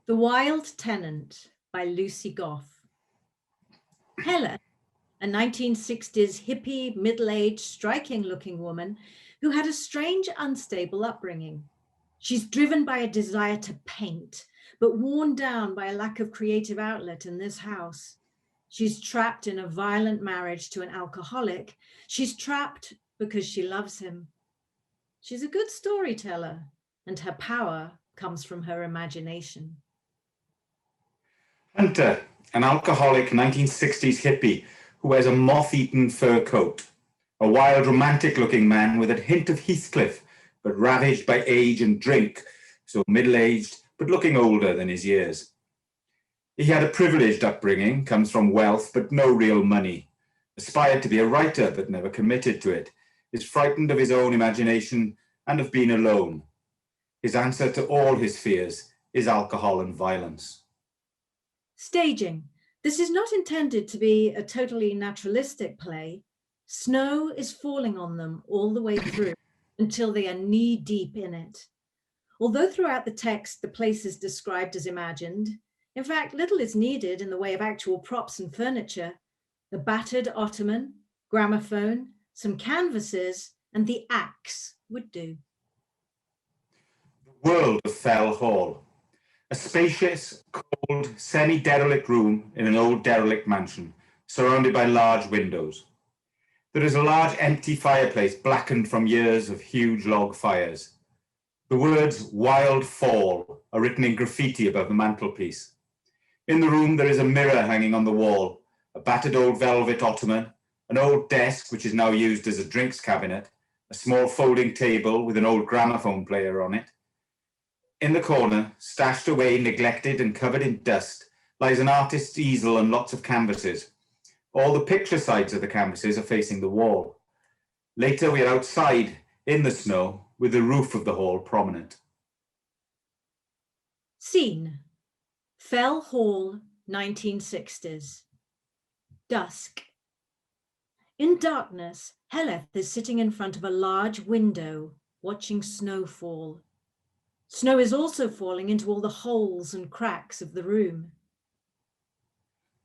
The Wild Tenant by Lucy Gough. Heledd, a 1960s hippie, middle-aged, striking-looking woman who had a strange, unstable upbringing. She's driven by a desire to paint, but worn down by a lack of creative outlet in this house. She's trapped in a violent marriage to an alcoholic. She's trapped because she loves him. She's a good storyteller, and her power comes from her imagination. Hunter, an alcoholic 1960s hippie who wears a moth-eaten fur coat. A wild, romantic-looking man with a hint of Heathcliff, but ravaged by age and drink, so middle-aged, but looking older than his years. He had a privileged upbringing, comes from wealth, but no real money. Aspired to be a writer, but never committed to it. Is frightened of his own imagination and of being alone. His answer to all his fears is alcohol and violence. Staging. This is not intended to be a totally naturalistic play. Snow is falling on them all the way through until they are knee-deep in it. Although throughout the text the place is described as imagined, in fact, little is needed in the way of actual props and furniture. The battered ottoman, gramophone, some canvases, and the axe would do. The world of Fell Hall. A spacious, cold, semi-derelict room in an old derelict mansion, surrounded by large windows. There is a large empty fireplace blackened from years of huge log fires. The words "Wild Fall" are written in graffiti above the mantelpiece. In the room there is a mirror hanging on the wall, a battered old velvet ottoman, an old desk which is now used as a drinks cabinet, a small folding table with an old gramophone player on it. In the corner, stashed away, neglected and covered in dust, lies an artist's easel and lots of canvases. All the picture sides of the canvases are facing the wall. Later we are outside, in the snow, with the roof of the hall prominent. Scene. Fell Hall, 1960s. Dusk. In darkness, Heledd is sitting in front of a large window, watching snow fall. Snow is also falling into all the holes and cracks of the room.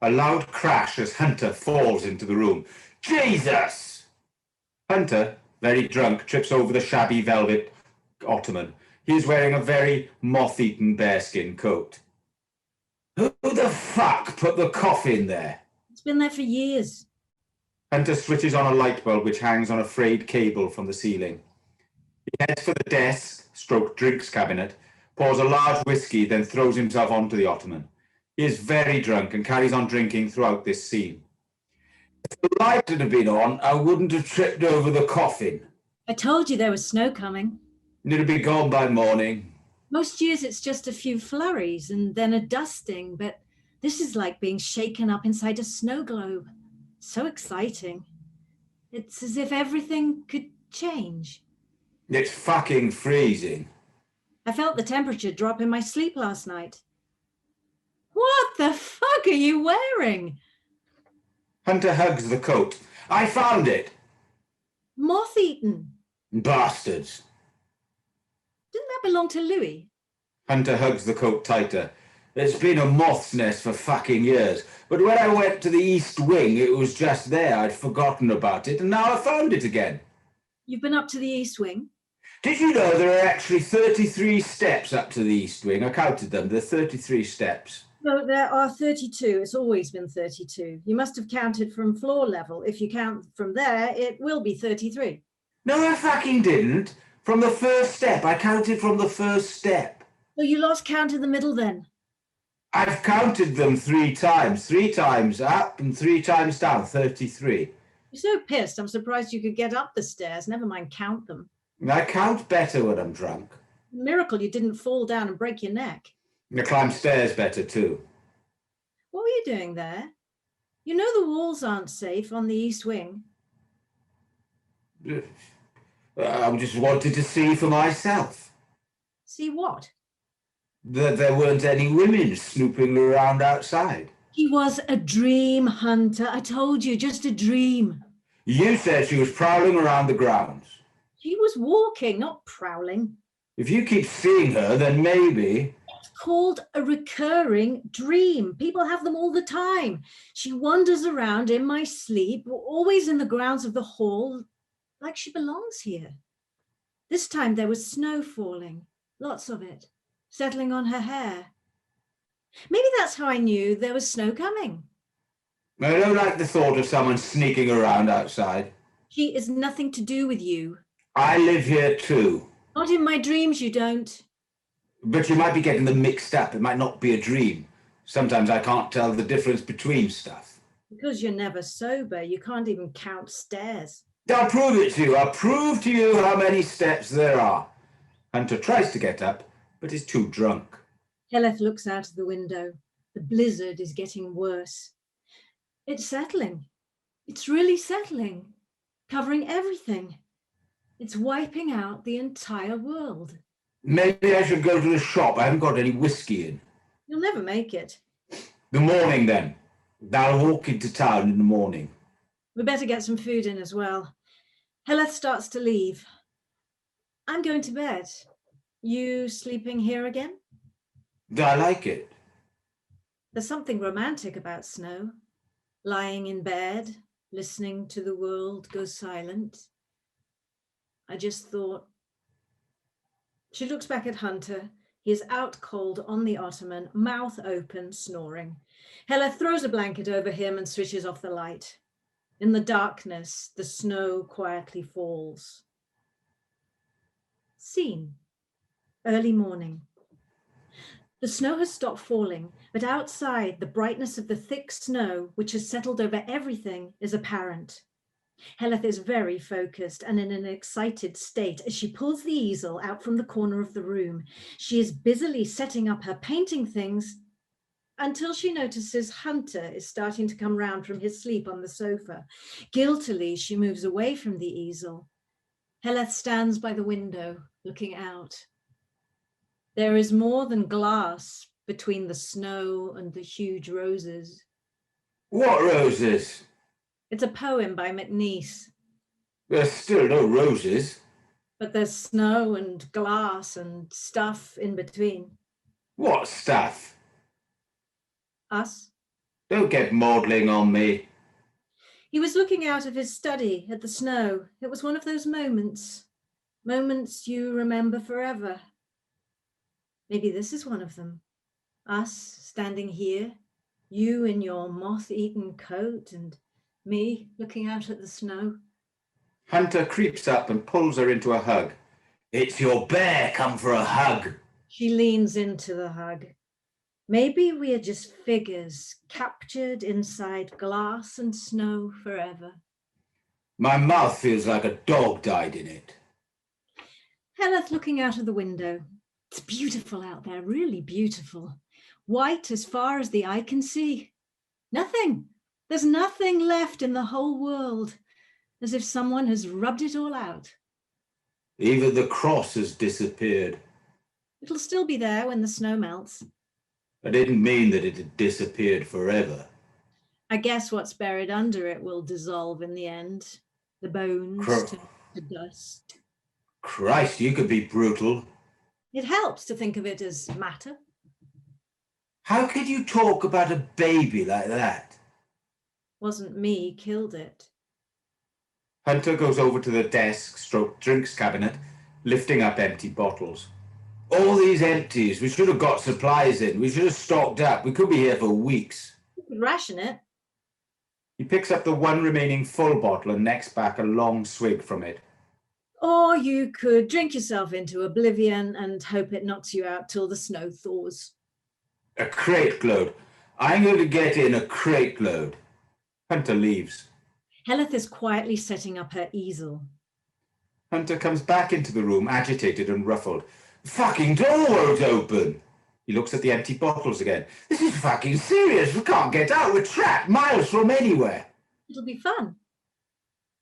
A loud crash as Hunter falls into the room. Jesus! Hunter, very drunk, trips over the shabby velvet ottoman. He is wearing a very moth-eaten bearskin coat. Who the fuck put the coffin there? It's been there for years. Hunter switches on a light bulb which hangs on a frayed cable from the ceiling. He heads for the desk, drinks cabinet, pours a large whiskey, then throws himself onto the ottoman. He is very drunk and carries on drinking throughout this scene. If the light had been on, I wouldn't have tripped over the coffin. I told you there was snow coming. And it'll be gone by morning. Most years it's just a few flurries and then a dusting, but this is like being shaken up inside a snow globe. So exciting. It's as if everything could change. It's fucking freezing. I felt the temperature drop in my sleep last night. What the fuck are you wearing? Hunter hugs the coat. I found it. Moth-eaten. Bastards. Didn't that belong to Louis? Hunter hugs the coat tighter. It's been a moth's nest for fucking years, but when I went to the East Wing, it was just there. I'd forgotten about it, and now I found it again. You've been up to the East Wing? Did you know there are actually 33 steps up to the East Wing? I counted them. There are 33 steps. No, there are 32. It's always been 32. You must have counted from floor level. If you count from there, it will be 33. No, I fucking didn't. From the first step. I counted from the first step. So you lost count in the middle then? I've counted them 3 times. 3 times up and 3 times down. 33. You're so pissed. I'm surprised you could get up the stairs. Never mind count them. I count better when I'm drunk. Miracle you didn't fall down and break your neck. I climb stairs better too. What were you doing there? You know the walls aren't safe on the East Wing. I just wanted to see for myself. See what? That there weren't any women snooping around outside. He was a dream hunter. I told you, just a dream. You said she was prowling around the grounds. She was walking, not prowling. If you keep seeing her, then maybe... Of called a recurring dream. People have them all the time. She wanders around in my sleep, always in the grounds of the hall, like she belongs here. This time there was snow falling, lots of it, settling on her hair. Maybe that's how I knew there was snow coming. I don't like the thought of someone sneaking around outside. She is nothing to do with you. I live here too. Not in my dreams, you don't. But you might be getting them mixed up. It might not be a dream. Sometimes I can't tell the difference between stuff. Because you're never sober, you can't even count stairs. I'll prove it to you. I'll prove to you how many steps there are. Hunter tries to get up, but is too drunk. Heledd looks out of the window. The blizzard is getting worse. It's settling. It's really settling, covering everything. It's wiping out the entire world. Maybe I should go to the shop. I haven't got any whiskey in. You'll never make it. The morning, then. I'll walk into town in the morning. We better get some food in as well. Heledd starts to leave. I'm going to bed. You sleeping here again? I like it. There's something romantic about snow. Lying in bed, listening to the world go silent. I just thought. She looks back at Hunter. He is out cold on the ottoman, mouth open, snoring. Heledd throws a blanket over him and switches off the light. In the darkness, the snow quietly falls. Scene. Early morning. The snow has stopped falling, but outside, the brightness of the thick snow, which has settled over everything, is apparent. Heledd is very focused and in an excited state as she pulls the easel out from the corner of the room. She is busily setting up her painting things until she notices Hunter is starting to come round from his sleep on the sofa. Guiltily, she moves away from the easel. Heledd stands by the window, looking out. There is more than glass between the snow and the huge roses. What roses? It's a poem by McNeice. There's still no roses. But there's snow and glass and stuff in between. What stuff? Us. Don't get maudling on me. He was looking out of his study at the snow. It was one of those moments you remember forever. Maybe this is one of them. Us standing here, you in your moth-eaten coat and me looking out at the snow. Hunter creeps up and pulls her into a hug. It's your bear come for a hug. She leans into the hug. Maybe we are just figures captured inside glass and snow forever. My mouth feels like a dog died in it. Heledd looking out of the window. It's beautiful out there, really beautiful. White as far as the eye can see. Nothing. There's nothing left in the whole world, as if someone has rubbed it all out. Even the cross has disappeared. It'll still be there when the snow melts. I didn't mean that it had disappeared forever. I guess what's buried under it will dissolve in the end. The bones turn to dust. Christ, you could be brutal. It helps to think of it as matter. How could you talk about a baby like that? Wasn't me killed it. Hunter goes over to the desk/drinks cabinet, lifting up empty bottles. All these empties. We should have got supplies in. We should have stocked up. We could be here for weeks. You could ration it. He picks up the one remaining full bottle and necks back a long swig from it. Or you could drink yourself into oblivion and hope it knocks you out till the snow thaws. A crate load. I'm going to get in a crate load. Hunter leaves. Heledd is quietly setting up her easel. Hunter comes back into the room, agitated and ruffled. Fucking door won't open. He looks at the empty bottles again. This is fucking serious. We can't get out. We're trapped miles from anywhere. It'll be fun.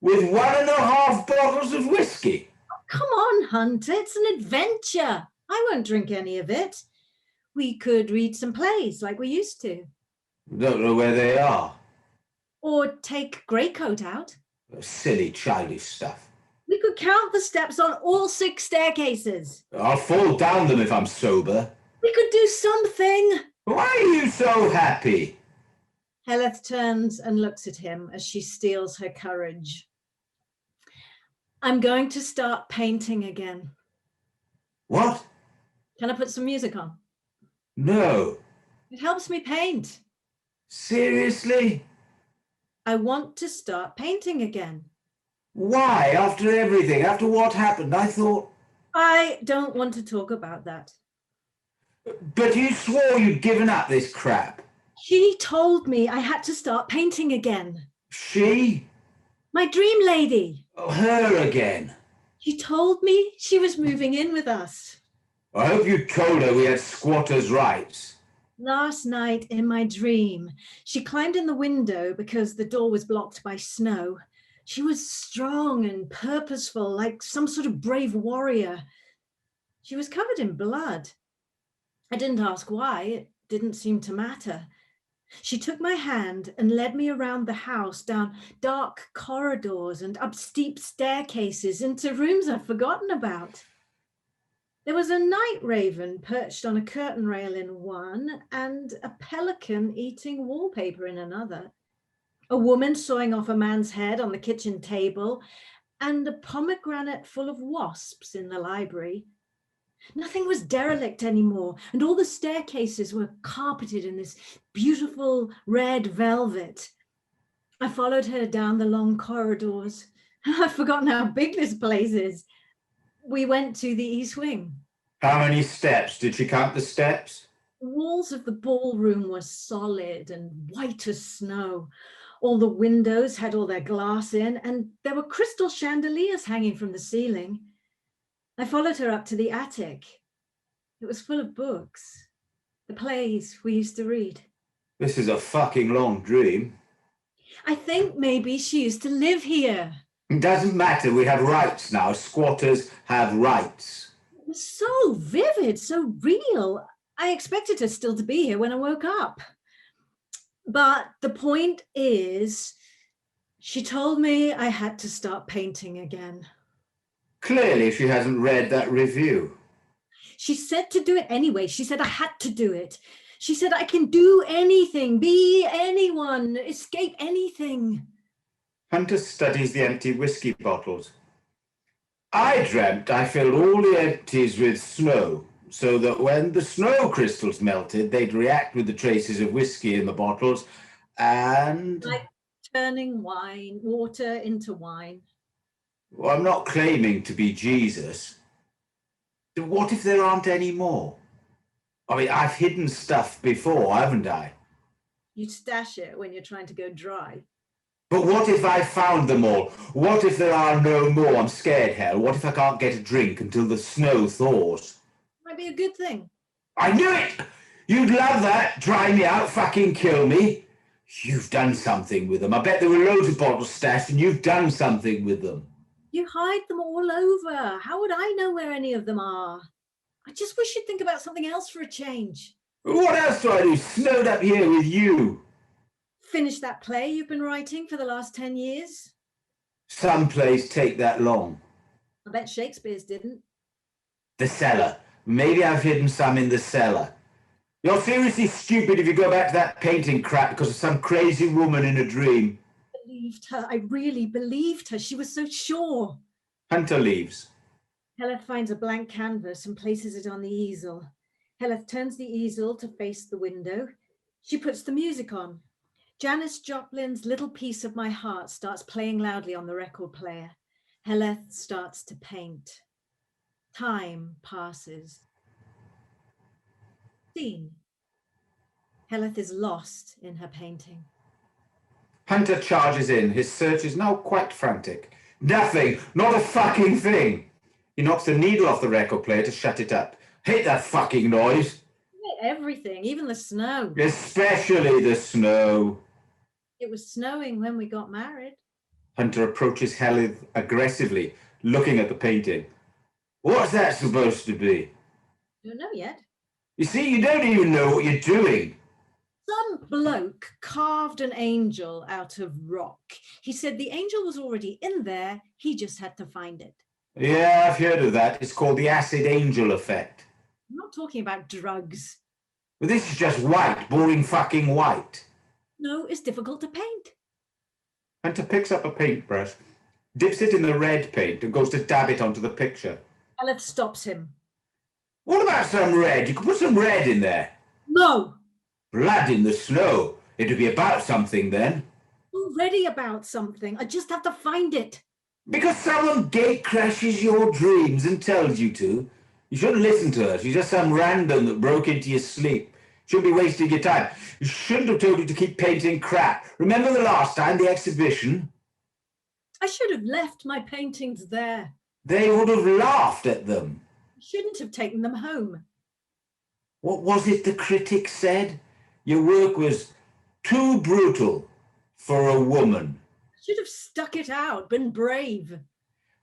With 1.5 bottles of whiskey. Oh, come on, Hunter. It's an adventure. I won't drink any of it. We could read some plays like we used to. Don't know where they are. Or take Greycoat out. Silly, childish stuff. We could count the steps on all 6 staircases. I'll fall down them if I'm sober. We could do something. Why are you so happy? Heledd turns and looks at him as she steals her courage. I'm going to start painting again. What? Can I put some music on? No. It helps me paint. Seriously? I want to start painting again. Why? After everything? After what happened? I thought... I don't want to talk about that. But you swore you'd given up this crap. She told me I had to start painting again. She? My dream lady. Oh, her again. She told me she was moving in with us. I hope you told her we had squatters' rights. Last night in my dream, she climbed in the window because the door was blocked by snow. She was strong and purposeful, like some sort of brave warrior. She was covered in blood. I didn't ask why. It didn't seem to matter. She took my hand and led me around the house, down dark corridors and up steep staircases into rooms I'd forgotten about. There was a night raven perched on a curtain rail in one and a pelican eating wallpaper in another. A woman sawing off a man's head on the kitchen table and a pomegranate full of wasps in the library. Nothing was derelict anymore, and all the staircases were carpeted in this beautiful red velvet. I followed her down the long corridors. I've forgotten how big this place is. We went to the east wing. How many steps? Did she count the steps? The walls of the ballroom were solid and white as snow. All the windows had all their glass in, and there were crystal chandeliers hanging from the ceiling. I followed her up to the attic. It was full of books, the plays we used to read. This is a fucking long dream. I think maybe she used to live here. It doesn't matter, we have rights now. Squatters have rights. It was so vivid, so real. I expected her still to be here when I woke up. But the point is, she told me I had to start painting again. Clearly she hasn't read that review. She said to do it anyway. She said I had to do it. She said I can do anything, be anyone, escape anything. Hunter studies the empty whiskey bottles. I dreamt I filled all the empties with snow, so that when the snow crystals melted, they'd react with the traces of whiskey in the bottles and... Like turning water into wine. Well, I'm not claiming to be Jesus. What if there aren't any more? I mean, I've hidden stuff before, haven't I? You stash it when you're trying to go dry. But what if I found them all? What if there are no more? I'm scared, hell. What if I can't get a drink until the snow thaws? Might be a good thing. I knew it! You'd love that. Dry me out, fucking kill me. You've done something with them. I bet there were loads of bottles stashed and you've done something with them. You hide them all over. How would I know where any of them are? I just wish you'd think about something else for a change. What else do I do? Snowed up here with you. Finish that play you've been writing for the last 10 years? Some plays take that long. I bet Shakespeare's didn't. The cellar. Maybe I've hidden some in the cellar. You're seriously stupid if you go back to that painting crap because of some crazy woman in a dream. I believed her. I really believed her. She was so sure. Hunter leaves. Heledd finds a blank canvas and places it on the easel. Heledd turns the easel to face the window. She puts the music on. Janis Joplin's Little Piece of My Heart starts playing loudly on the record player. Heledd starts to paint. Time passes. Scene. Heledd is lost in her painting. Hunter charges in. His search is now quite frantic. Nothing. Not a fucking thing. He knocks the needle off the record player to shut it up. Hate that fucking noise. Everything, even the snow. Especially the snow. It was snowing when we got married. Hunter approaches Heledd aggressively, looking at the painting. What's that supposed to be? Don't know yet. You see, you don't even know what you're doing. Some bloke carved an angel out of rock. He said the angel was already in there. He just had to find it. Yeah, I've heard of that. It's called the acid angel effect. I'm not talking about drugs. But this is just white, boring fucking white. No, it's difficult to paint. Hunter picks up a paintbrush, dips it in the red paint, and goes to dab it onto the picture. Heledd stops him. What about some red? You could put some red in there. No! Blood in the snow. It'd be about something then. Already about something. I just have to find it. Because someone gate crashes your dreams and tells you to. You shouldn't listen to her. She's just some random that broke into your sleep. Shouldn't be wasting your time. You shouldn't have told her to keep painting crap. Remember the last time, the exhibition? I should have left my paintings there. They would have laughed at them. I shouldn't have taken them home. What was it the critic said? Your work was too brutal for a woman. I should have stuck it out, been brave.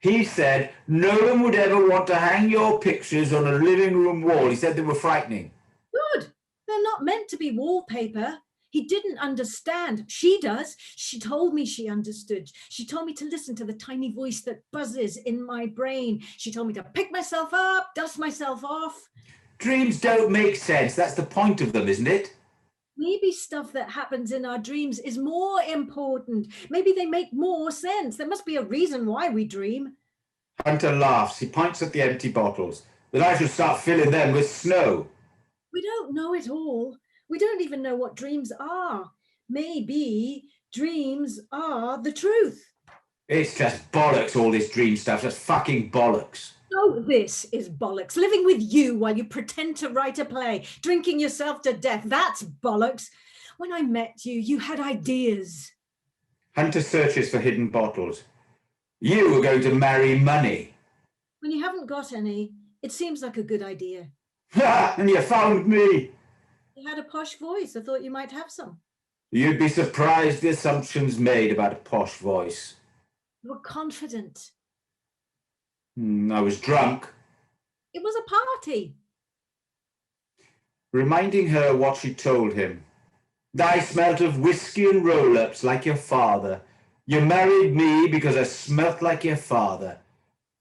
He said no one would ever want to hang your pictures on a living room wall. He said they were frightening. Good. They're not meant to be wallpaper. He didn't understand. She does. She told me she understood. She told me to listen to the tiny voice that buzzes in my brain. She told me to pick myself up, dust myself off. Dreams don't make sense. That's the point of them, isn't it? Maybe stuff that happens in our dreams is more important. Maybe they make more sense. There must be a reason why we dream. Hunter laughs. He points at the empty bottles. Then I should start filling them with snow. We don't know it all. We don't even know what dreams are. Maybe dreams are the truth. It's just bollocks, all this dream stuff. Just fucking bollocks. Oh, this is bollocks. Living with you while you pretend to write a play, drinking yourself to death. That's bollocks. When I met you, you had ideas. Hunter searches for hidden bottles. You were going to marry money. When you haven't got any, it seems like a good idea. Ha! And you found me. You had a posh voice. I thought you might have some. You'd be surprised the assumptions made about a posh voice. You were confident. I was drunk. It was a party. Reminding her what she told him. I smelt of whiskey and roll-ups like your father. You married me because I smelt like your father.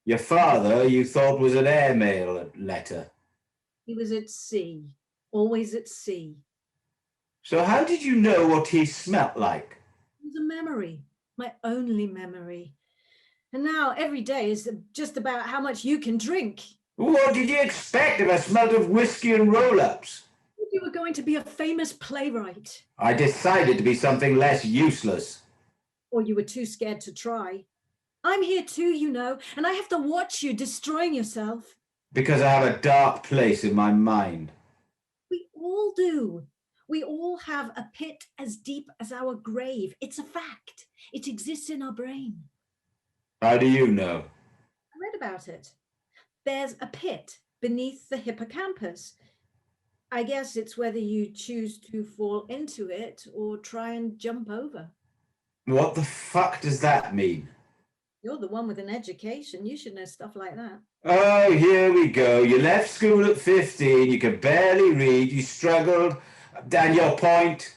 Your father you thought was an airmail letter. He was at sea, always at sea. So how did you know what he smelt like? It was a memory, my only memory. And now every day is just about how much you can drink. What did you expect if I smelled of whiskey and roll-ups? You were going to be a famous playwright. I decided to be something less useless. Or you were too scared to try. I'm here too, you know, and I have to watch you destroying yourself. Because I have a dark place in my mind. We all do. We all have a pit as deep as our grave. It's a fact. It exists in our brain. How do you know? I read about it. There's a pit beneath the hippocampus. I guess it's whether you choose to fall into it or try and jump over. What the fuck does that mean? You're the one with an education. You should know stuff like that. Oh, here we go. You left school at 15. You could barely read. You struggled. And your point?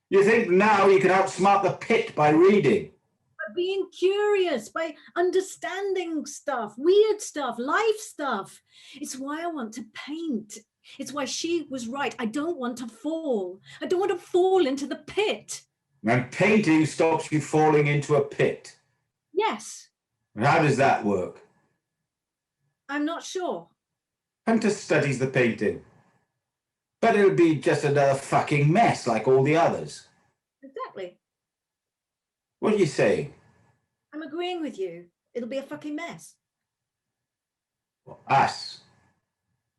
You think now you can outsmart the pit by reading? By being curious, by understanding stuff, weird stuff, life stuff. It's why I want to paint. It's why she was right. I don't want to fall. I don't want to fall into the pit. And painting stops you falling into a pit. Yes. How does that work? I'm not sure. Hunter studies the painting. But it'll be just another fucking mess like all the others. Exactly. What are you saying? I'm agreeing with you. It'll be a fucking mess. Us.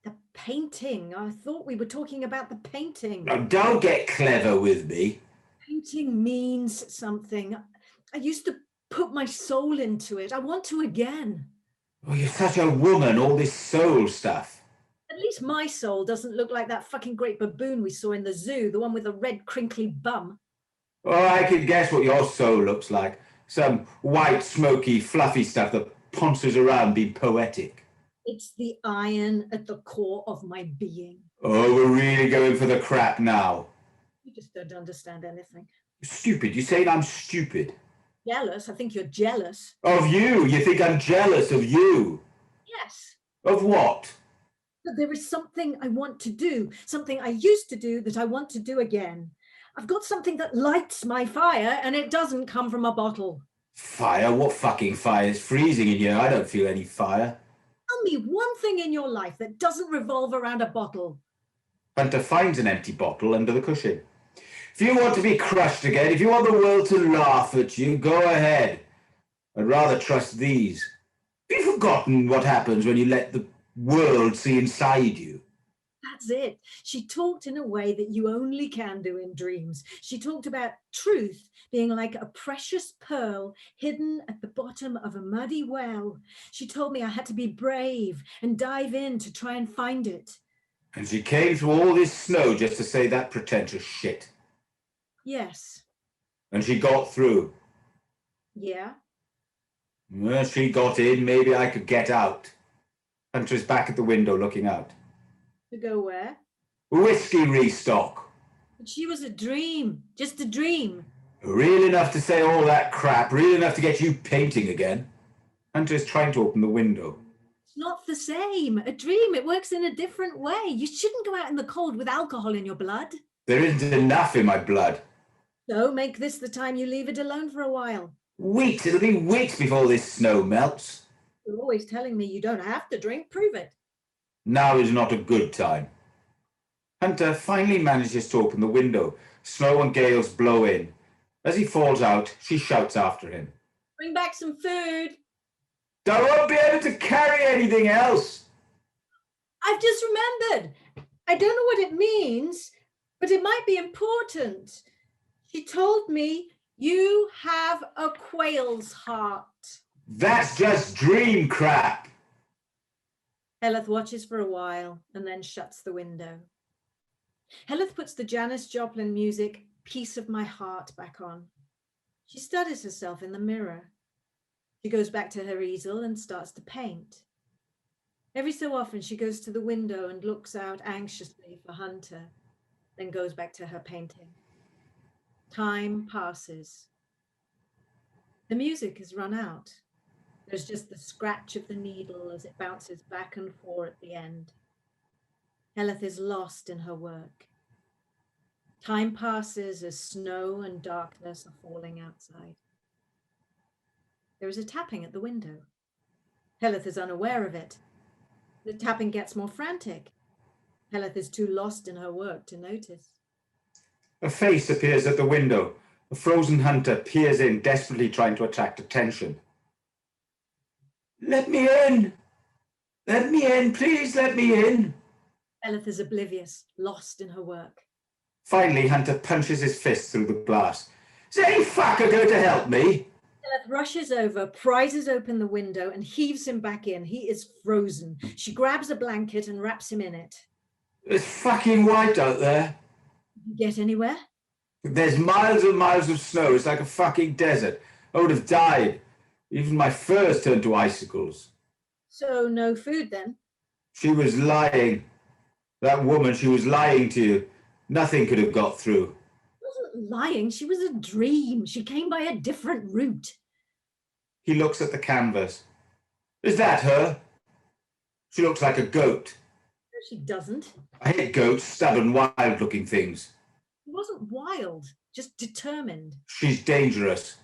The painting. I thought we were talking about the painting. Now, don't get clever with me. Painting means something. I used to put my soul into it. I want to again. Oh, you're such a woman, all this soul stuff. At least my soul doesn't look like that fucking great baboon we saw in the zoo, the one with the red crinkly bum. Oh, I can guess what your soul looks like. Some white, smoky, fluffy stuff that ponces around being poetic. It's the iron at the core of my being. Oh, we're really going for the crap now. You just don't understand anything. Stupid. You're saying I'm stupid? Jealous? I think you're jealous. Of you? You think I'm jealous of you? Yes. Of what? But there is something I want to do, something I used to do that I want to do again. I've got something that lights my fire, and it doesn't come from a bottle. Fire? What fucking fire? It's freezing in here. I don't feel any fire. Tell me one thing in your life that doesn't revolve around a bottle. Hunter finds an empty bottle under the cushion. If you want to be crushed again, if you want the world to laugh at you, go ahead. I'd rather trust these. Have you forgotten what happens when you let the world see inside you? That's it. She talked in a way that you only can do in dreams. She talked about truth being like a precious pearl hidden at the bottom of a muddy well. She told me I had to be brave and dive in to try and find it. And she came through all this snow just to say that pretentious shit. Yes. And she got through. Yeah. Well, she got in, maybe I could get out. Hunter's back at the window looking out. To go where? Whiskey restock. But she was a dream, just a dream. Real enough to say all that crap, real enough to get you painting again. Hunter's trying to open the window. It's not the same. A dream, it works in a different way. You shouldn't go out in the cold with alcohol in your blood. There isn't enough in my blood. So make this the time you leave it alone for a while. Weeks, it'll be weeks before this snow melts. You're always telling me you don't have to drink. Prove it. Now is not a good time. Hunter finally manages to open the window. Snow and gales blow in. As he falls out, she shouts after him. Bring back some food. I won't be able to carry anything else. I've just remembered. I don't know what it means, but it might be important. She told me you have a quail's heart. That's just dream crap. Heledd watches for a while and then shuts the window. Heledd puts the Janis Joplin music, Piece of My Heart, back on. She studies herself in the mirror. She goes back to her easel and starts to paint. Every so often she goes to the window and looks out anxiously for Hunter, then goes back to her painting. Time passes. The music has run out. There's just the scratch of the needle as it bounces back and forth at the end. Heledd is lost in her work. Time passes as snow and darkness are falling outside. There is a tapping at the window. Heledd is unaware of it. The tapping gets more frantic. Heledd is too lost in her work to notice. A face appears at the window. A frozen Hunter peers in, desperately trying to attract attention. Let me in! Let me in! Please let me in! Heledd is oblivious, lost in her work. Finally, Hunter punches his fist through the glass. Is any fucker going to help me? Heledd rushes over, prizes open the window, and heaves him back in. He is frozen. She grabs a blanket and wraps him in it. It's fucking white out there. You get anywhere? There's miles and miles of snow. It's like a fucking desert. I would have died. Even my furs turned to icicles. So no food then? She was lying. That woman, she was lying to you. Nothing could have got through. She wasn't lying. She was a dream. She came by a different route. He looks at the canvas. Is that her? She looks like a goat. No, she doesn't. I hate goats, stubborn, wild-looking things. She wasn't wild, just determined. She's dangerous.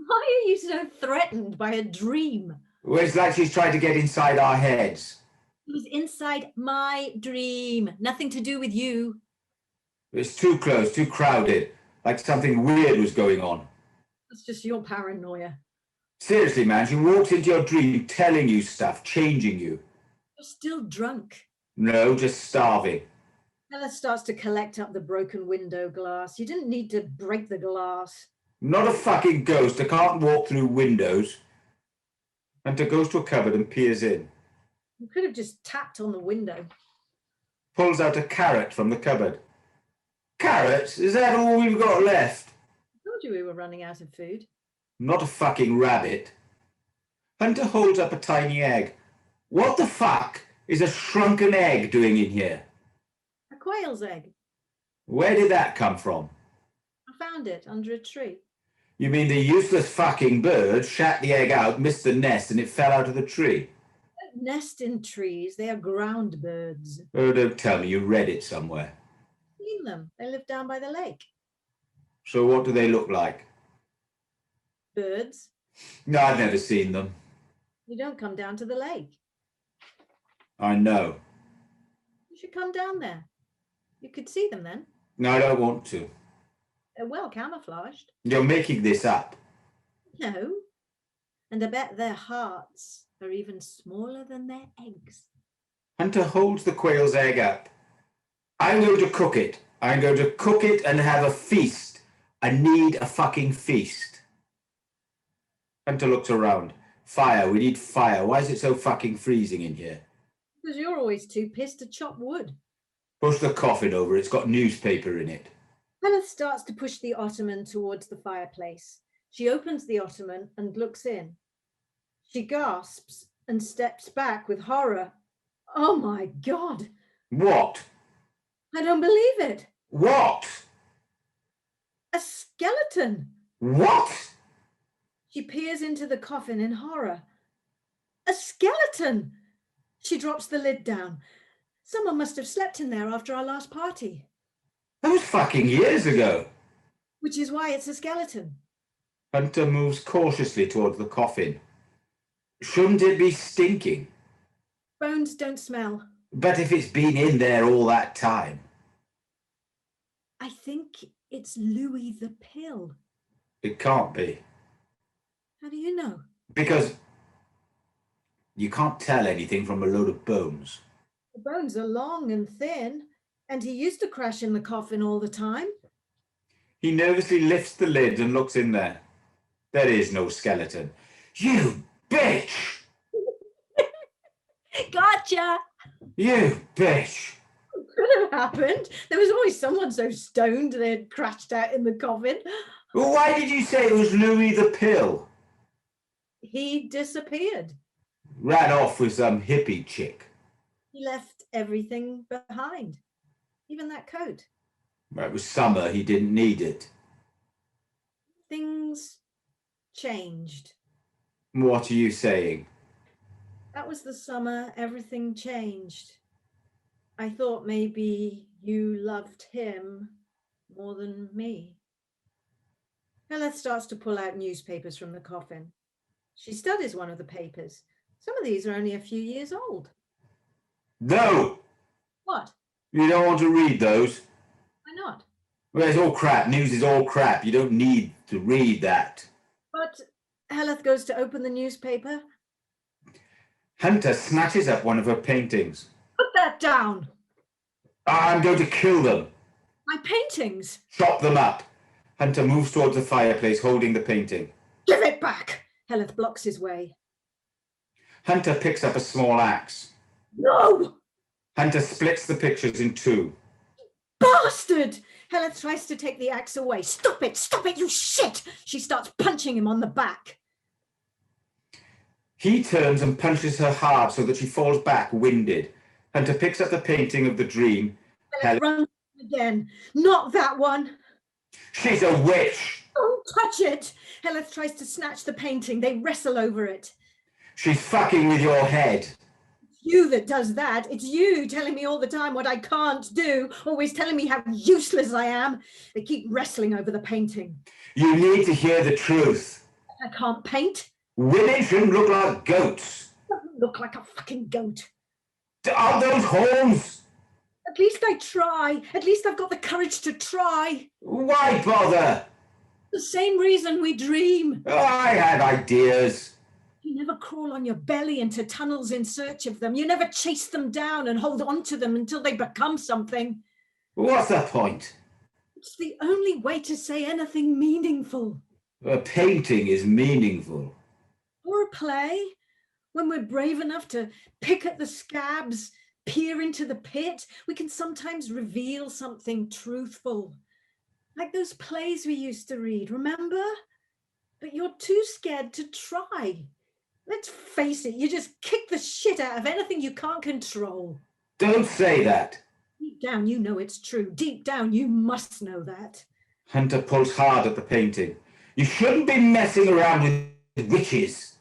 Why are you so threatened by a dream? Well, it's like she's trying to get inside our heads. It was inside my dream. Nothing to do with you. It's too close, too crowded. Like something weird was going on. That's just your paranoia. Seriously, man, she walks into your dream telling you stuff, changing you. You're still drunk. No, just starving. Heledd starts to collect up the broken window glass. You didn't need to break the glass. Not a fucking ghost. I can't walk through windows. Hunter goes to a cupboard and peers in. You could have just tapped on the window. Pulls out a carrot from the cupboard. Carrots? Is that all we've got left? I told you we were running out of food. Not a fucking rabbit. Hunter holds up a tiny egg. What the fuck is a shrunken egg doing in here? A quail's egg. Where did that come from? I found it under a tree. You mean the useless fucking bird shat the egg out, missed the nest, and it fell out of the tree? Nest in trees. They are ground birds. Oh, don't tell me you read it somewhere. Seen them. They live down by the lake. So what do they look like? Birds. No, I've never seen them. You don't come down to the lake. I know. You should come down there. You could see them then. No, I don't want to. They're well camouflaged. You're making this up. No. And I bet their hearts are even smaller than their eggs. Hunter holds the quail's egg up. I'm going to cook it. I'm going to cook it and have a feast. I need a fucking feast. Hunter looks around. Fire. We need fire. Why is it so fucking freezing in here? Because you're always too pissed to chop wood. Push the coffin over. It's got newspaper in it. Heledd starts to push the ottoman towards the fireplace. She opens the ottoman and looks in. She gasps and steps back with horror. Oh my God. What? I don't believe it. What? A skeleton. What? She peers into the coffin in horror. A skeleton. She drops the lid down. Someone must have slept in there after our last party. That was fucking years ago. Which is why it's a skeleton. Hunter moves cautiously towards the coffin. Shouldn't it be stinking? Bones don't smell. But if it's been in there all that time. I think it's Louis the Pill. It can't be. How do you know? Because you can't tell anything from a load of bones. The bones are long and thin, and he used to crash in the coffin all the time. He nervously lifts the lid and looks in there. There is no skeleton. You bitch! Gotcha! You bitch! Could have happened. There was always someone so stoned they'd crashed out in the coffin. Well, why did you say it was Louis the Pill? He disappeared. Ran off with some hippie chick. He left everything behind, even that coat. Well, it was summer, he didn't need it. Things changed. What are you saying? That was the summer everything changed. I thought maybe you loved him more than me. Heledd starts to pull out newspapers from the coffin. She studies one of the papers. Some of these are only a few years old. No! What? You don't want to read those? Why not? Well, it's all crap. News is all crap. You don't need to read that. But Heledd goes to open the newspaper. Hunter snatches up one of her paintings. Put that down. I'm going to kill them. My paintings. Chop them up. Hunter moves towards the fireplace, holding the painting. Give it back. Heledd blocks his way. Hunter picks up a small axe. No! Hunter splits the pictures in two. Bastard! Heledd tries to take the axe away. Stop it, you shit! She starts punching him on the back. He turns and punches her hard so that she falls back, winded. Hunter picks up the painting of the dream. Heledd runs again. Not that one. She's a witch! Don't touch it! Heledd tries to snatch the painting. They wrestle over it. She's fucking with your head. It's you that does that. It's you telling me all the time what I can't do, always telling me how useless I am. They keep wrestling over the painting. You need to hear the truth. I can't paint. Women shouldn't look like goats. Doesn't look like a fucking goat. Are those horns? At least I try. At least I've got the courage to try. Why bother? The same reason we dream. Oh, I had ideas. You never crawl on your belly into tunnels in search of them. You never chase them down and hold on to them until they become something. What's the point? It's the only way to say anything meaningful. A painting is meaningful. Or a play, when we're brave enough to pick at the scabs, peer into the pit, we can sometimes reveal something truthful. Like those plays we used to read, remember? But you're too scared to try. Let's face it, you just kick the shit out of anything you can't control. Don't say that. Deep down, you know it's true. Deep down, you must know that. Hunter pulls hard at the painting. You shouldn't be messing around with witches.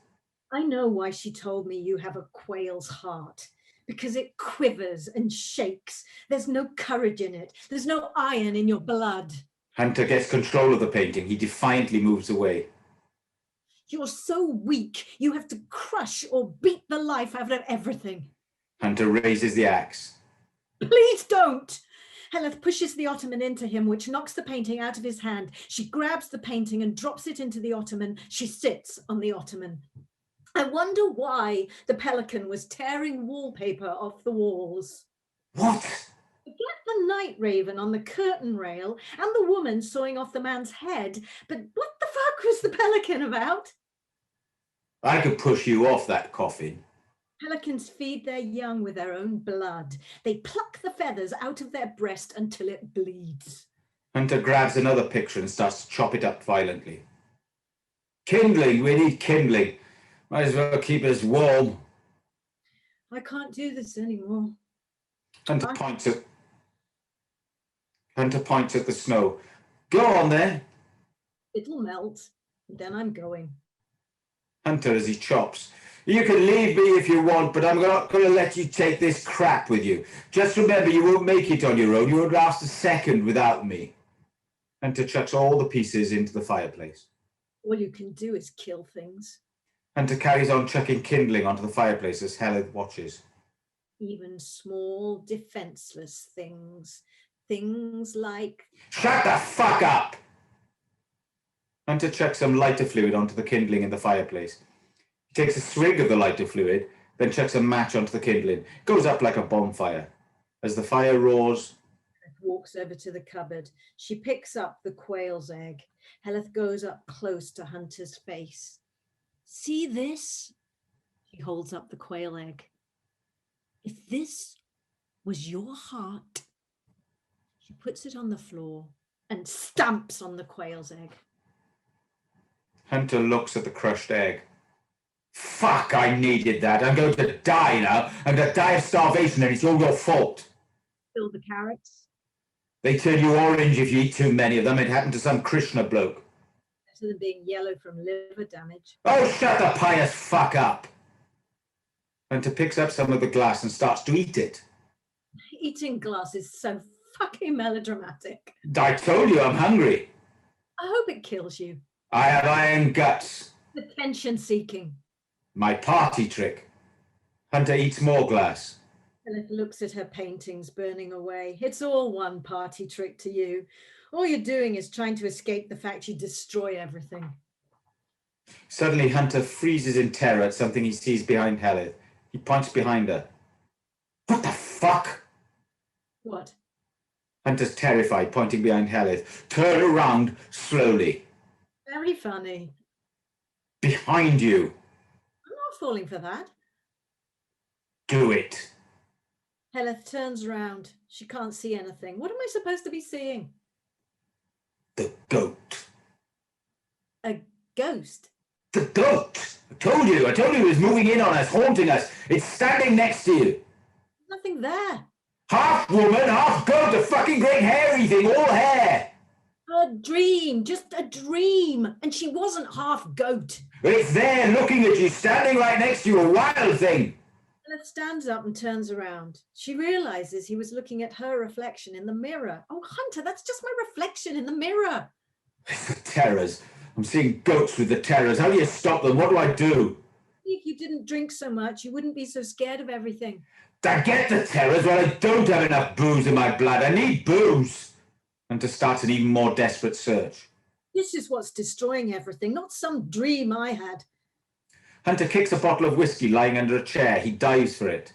I know why she told me you have a quail's heart. Because it quivers and shakes. There's no courage in it. There's no iron in your blood. Hunter gets control of the painting. He defiantly moves away. You're so weak, you have to crush or beat the life out of everything. Hunter raises the axe. Please don't! Heledd pushes the ottoman into him, which knocks the painting out of his hand. She grabs the painting and drops it into the ottoman. She sits on the ottoman. I wonder why the pelican was tearing wallpaper off the walls. What? Get the night raven on the curtain rail and the woman sawing off the man's head, but what the fuck was the pelican about? I could push you off that coffin. Pelicans feed their young with their own blood. They pluck the feathers out of their breast until it bleeds. Hunter grabs another picture and starts to chop it up violently. Kindling, we need kindling. Might as well keep us warm. I can't do this anymore. Hunter points at the snow. Go on then. It'll melt, and then I'm going. Hunter, as he chops. You can leave me if you want, but I'm not going to let you take this crap with you. Just remember, you won't make it on your own. You won't last a second without me. Hunter chucks all the pieces into the fireplace. All you can do is kill things. Hunter carries on chucking kindling onto the fireplace as Heledd watches. Even small, defenseless things. Things like... Shut the fuck up! Hunter chucks some lighter fluid onto the kindling in the fireplace. He takes a swig of the lighter fluid, then chucks a match onto the kindling. It goes up like a bonfire. As the fire roars... Heledd walks over to the cupboard. She picks up the quail's egg. Heledd goes up close to Hunter's face. See this? She holds up the quail egg. If this was your heart... She puts it on the floor and stamps on the quail's egg. Hunter looks at the crushed egg. Fuck, I needed that. I'm going to die now. I'm going to die of starvation and it's all your fault. Still the carrots? They turn you orange if you eat too many of them. It happened to some Krishna bloke. Better than being yellow from liver damage. Oh, shut the pious fuck up. Hunter picks up some of the glass and starts to eat it. Eating glass is so fucking melodramatic. I told you I'm hungry. I hope it kills you. I have iron guts. Attention seeking. My party trick. Hunter eats more glass. Heledd looks at her paintings burning away. It's all one party trick to you. All you're doing is trying to escape the fact you destroy everything. Suddenly, Hunter freezes in terror at something he sees behind Heledd. He points behind her. What the fuck? What? Hunter's terrified, pointing behind Heledd. Turn around slowly. Very funny. Behind you. I'm not falling for that. Do it. Heledd turns around. She can't see anything. What am I supposed to be seeing? The goat. A ghost? The goat. I told you it was moving in on us, haunting us. It's standing next to you. Nothing there. Half woman, half goat, a fucking great hairy thing, all hair. A dream, just a dream. And she wasn't half goat. It's there looking at you, standing right next to you, a wild thing. Heledd stands up and turns around. She realizes he was looking at her reflection in the mirror. Oh, Hunter, that's just my reflection in the mirror. The terrors. I'm seeing goats with the terrors. How do you stop them? What do I do? If you didn't drink so much, you wouldn't be so scared of everything. I get the terrors when I don't have enough booze in my blood. I need booze. And to start an even more desperate search. This is what's destroying everything, not some dream I had. Hunter kicks a bottle of whiskey lying under a chair. He dives for it.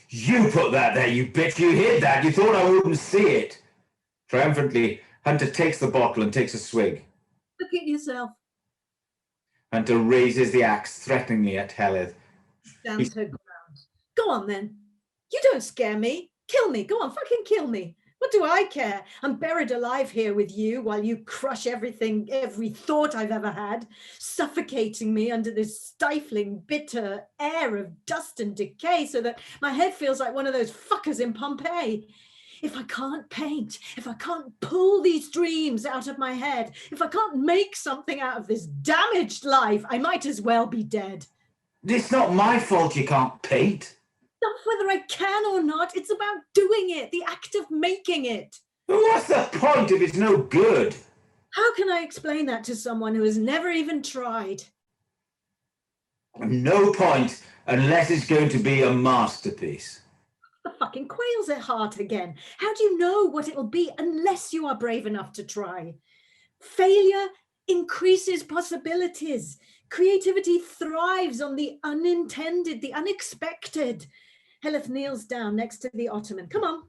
You put that there, you bitch. You hid that. You thought I wouldn't see it. Triumphantly, Hunter takes the bottle and takes a swig. Look at yourself. Hunter raises the axe threateningly at Heledd. Stands her ground. Go on then. You don't scare me. Kill me. Go on, fucking kill me. What do I care? I'm buried alive here with you while you crush everything, every thought I've ever had, suffocating me under this stifling, bitter air of dust and decay so that my head feels like one of those fuckers in Pompeii. If I can't paint, if I can't pull these dreams out of my head, if I can't make something out of this damaged life, I might as well be dead. It's not my fault you can't paint. Not whether I can or not. It's about doing it, the act of making it. What's the point if it's no good? How can I explain that to someone who has never even tried? No point unless it's going to be a masterpiece. The fucking quails at heart again. How do you know what it'll be unless you are brave enough to try? Failure increases possibilities. Creativity thrives on the unintended, the unexpected. Heledd kneels down next to the ottoman. Come on.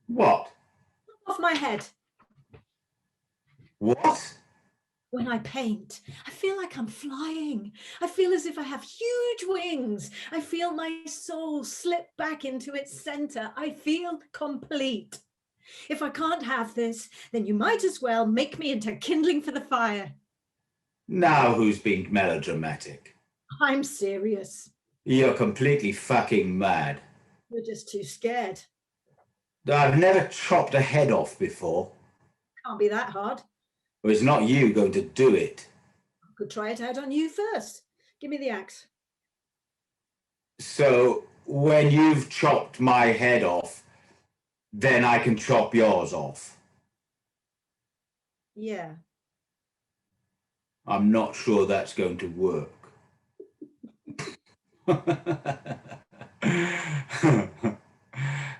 What? Off my head. What? When I paint, I feel like I'm flying. I feel as if I have huge wings. I feel my soul slip back into its center. I feel complete. If I can't have this, then you might as well make me into kindling for the fire. Now who's being melodramatic? I'm serious. You're completely fucking mad. You're just too scared. I've never chopped a head off before. Can't be that hard. Well, it's not you going to do it. I could try it out on you first. Give me the axe. So when you've chopped my head off, then I can chop yours off. Yeah. I'm not sure that's going to work.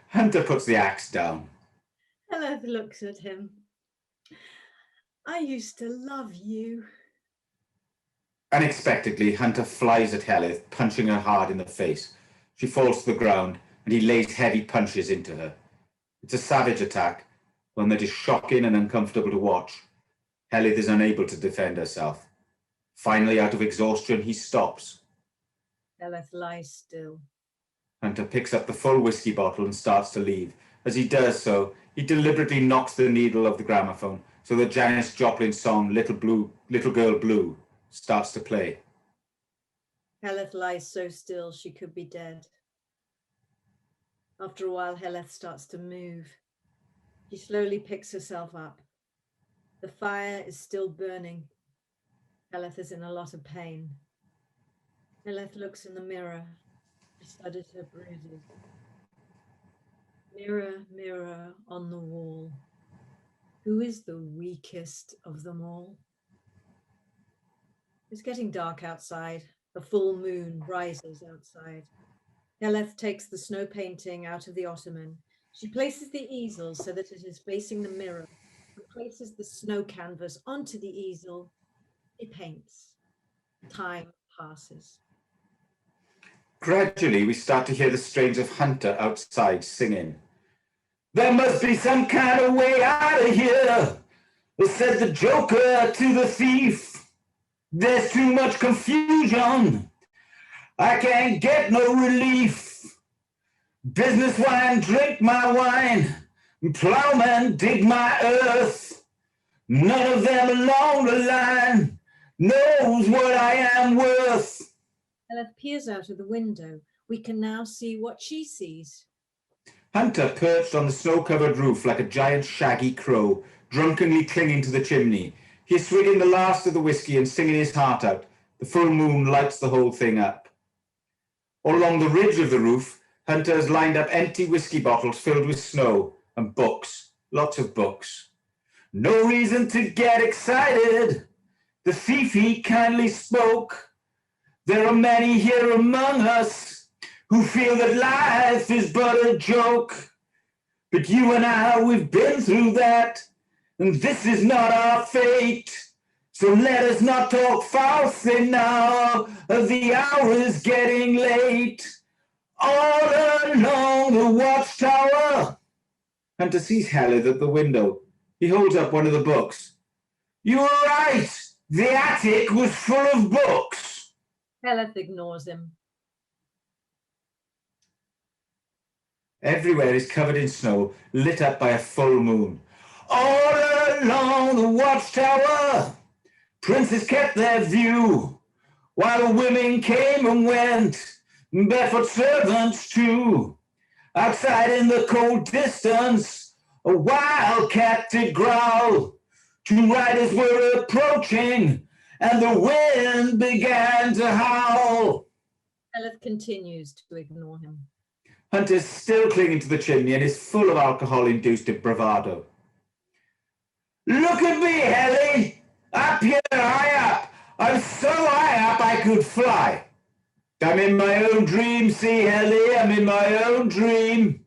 Hunter puts the axe down. Heledd looks at him. I used to love you. Unexpectedly, Hunter flies at Heledd, punching her hard in the face. She falls to the ground, and he lays heavy punches into her. It's a savage attack, one that is shocking and uncomfortable to watch. Heledd is unable to defend herself. Finally, out of exhaustion, he stops. Heledd lies still. Hunter picks up the full whiskey bottle and starts to leave. As he does so, he deliberately knocks the needle of the gramophone so that Janis Joplin's song Little Girl Blue starts to play. Heledd lies so still she could be dead. After a while, Heledd starts to move. She slowly picks herself up. The fire is still burning. Heledd is in a lot of pain. Heledd looks in the mirror. She studies her bruises. Mirror, mirror on the wall. Who is the weakest of them all? It's getting dark outside. A full moon rises outside. Heledd takes the snow painting out of the ottoman. She places the easel so that it is facing the mirror and places the snow canvas onto the easel. It paints. Time passes. Gradually, we start to hear the strains of Hunter outside singing. There must be some kind of way out of here, said the Joker to the thief. There's too much confusion. I can't get no relief. Business wine, drink my wine. Plowman, dig my earth. None of them along the line knows what I am worth. Heledd peers out of the window. We can now see what she sees. Hunter perched on the snow-covered roof like a giant shaggy crow, drunkenly clinging to the chimney. He is swigging the last of the whiskey and singing his heart out. The full moon lights the whole thing up. All along the ridge of the roof, Hunter has lined up empty whiskey bottles filled with snow and books, lots of books. No reason to get excited, the thief he kindly spoke. There are many here among us who feel that life is but a joke. But you and I, we've been through that, and this is not our fate. So let us not talk falsely now, the hour is getting late. All along the watchtower. Hunter sees Heledd at the window. He holds up one of the books. You were right, the attic was full of books. Heledd ignores him. Everywhere is covered in snow, lit up by a full moon. All along the watchtower, princes kept their view, while the women came and went, barefoot servants too. Outside in the cold distance, a wildcat did growl. Two riders were approaching, and the wind began to howl. Heledd continues to ignore him. Hunter's still clinging to the chimney and is full of alcohol-induced bravado. Look at me, Helly! Up here, high up! I'm so high up I could fly. I'm in my own dream, see, Helly? I'm in my own dream.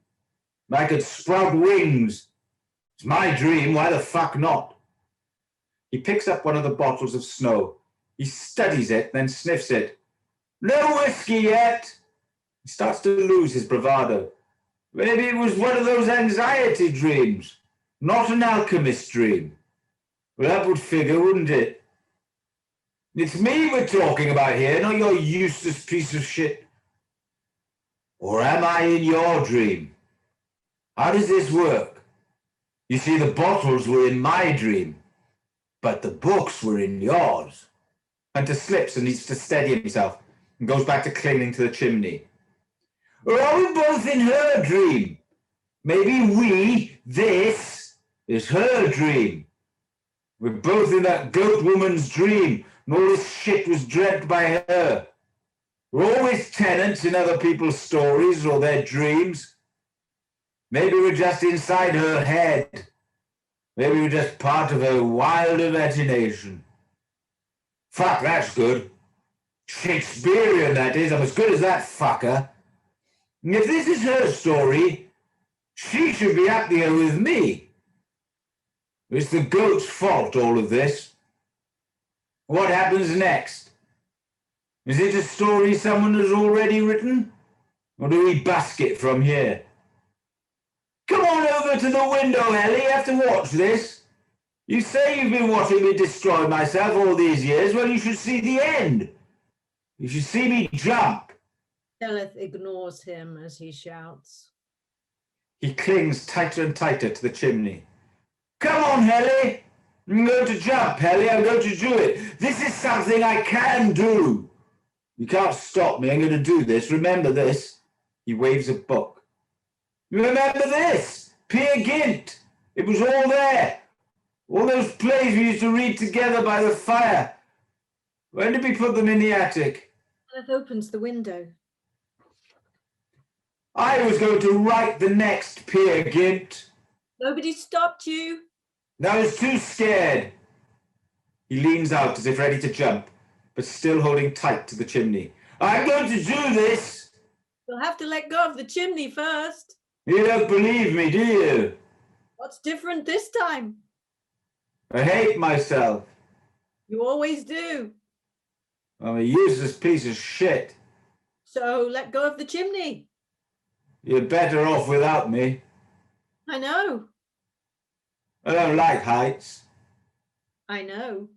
I could sprout wings. It's my dream, why the fuck not? He picks up one of the bottles of snow. He studies it, then sniffs it. No whiskey yet. He starts to lose his bravado. Maybe it was one of those anxiety dreams, not an alchemist dream. Well, that would figure, wouldn't it? It's me we're talking about here, not your useless piece of shit. Or am I in your dream? How does this work? You see, the bottles were in my dream, but the books were in yours. Hunter slips and needs to steady himself and goes back to clinging to the chimney. Or are we both in her dream? Maybe this is her dream. We're both in that goat woman's dream, and all this shit was dreamt by her. We're always tenants in other people's stories or their dreams. Maybe we're just inside her head. Maybe we're just part of her wild imagination. Fuck, that's good. Shakespearean, that is. I'm as good as that fucker. And if this is her story, she should be up here with me. It's the goat's fault, all of this. What happens next? Is it a story someone has already written? Or do we busk it from here? Come on over to the window, Ellie. You have to watch this. You say you've been watching me destroy myself all these years. Well, you should see the end. You should see me jump. Heledd ignores him as he shouts. He clings tighter and tighter to the chimney. Come on, Helly. I'm going to jump, Helly. I'm going to do it. This is something I can do. You can't stop me. I'm going to do this. Remember this. He waves a book. You remember this? Peer Gynt. It was all there. All those plays we used to read together by the fire. When did we put them in the attic? Heledd opens the window. I was going to write the next Peer Gynt. Nobody stopped you. I was too scared. He leans out as if ready to jump, but still holding tight to the chimney. I'm going to do this. You'll have to let go of the chimney first. You don't believe me, do you? What's different this time? I hate myself. You always do. I'm a useless piece of shit. So let go of the chimney. You're better off without me. I know. I don't like heights. I know.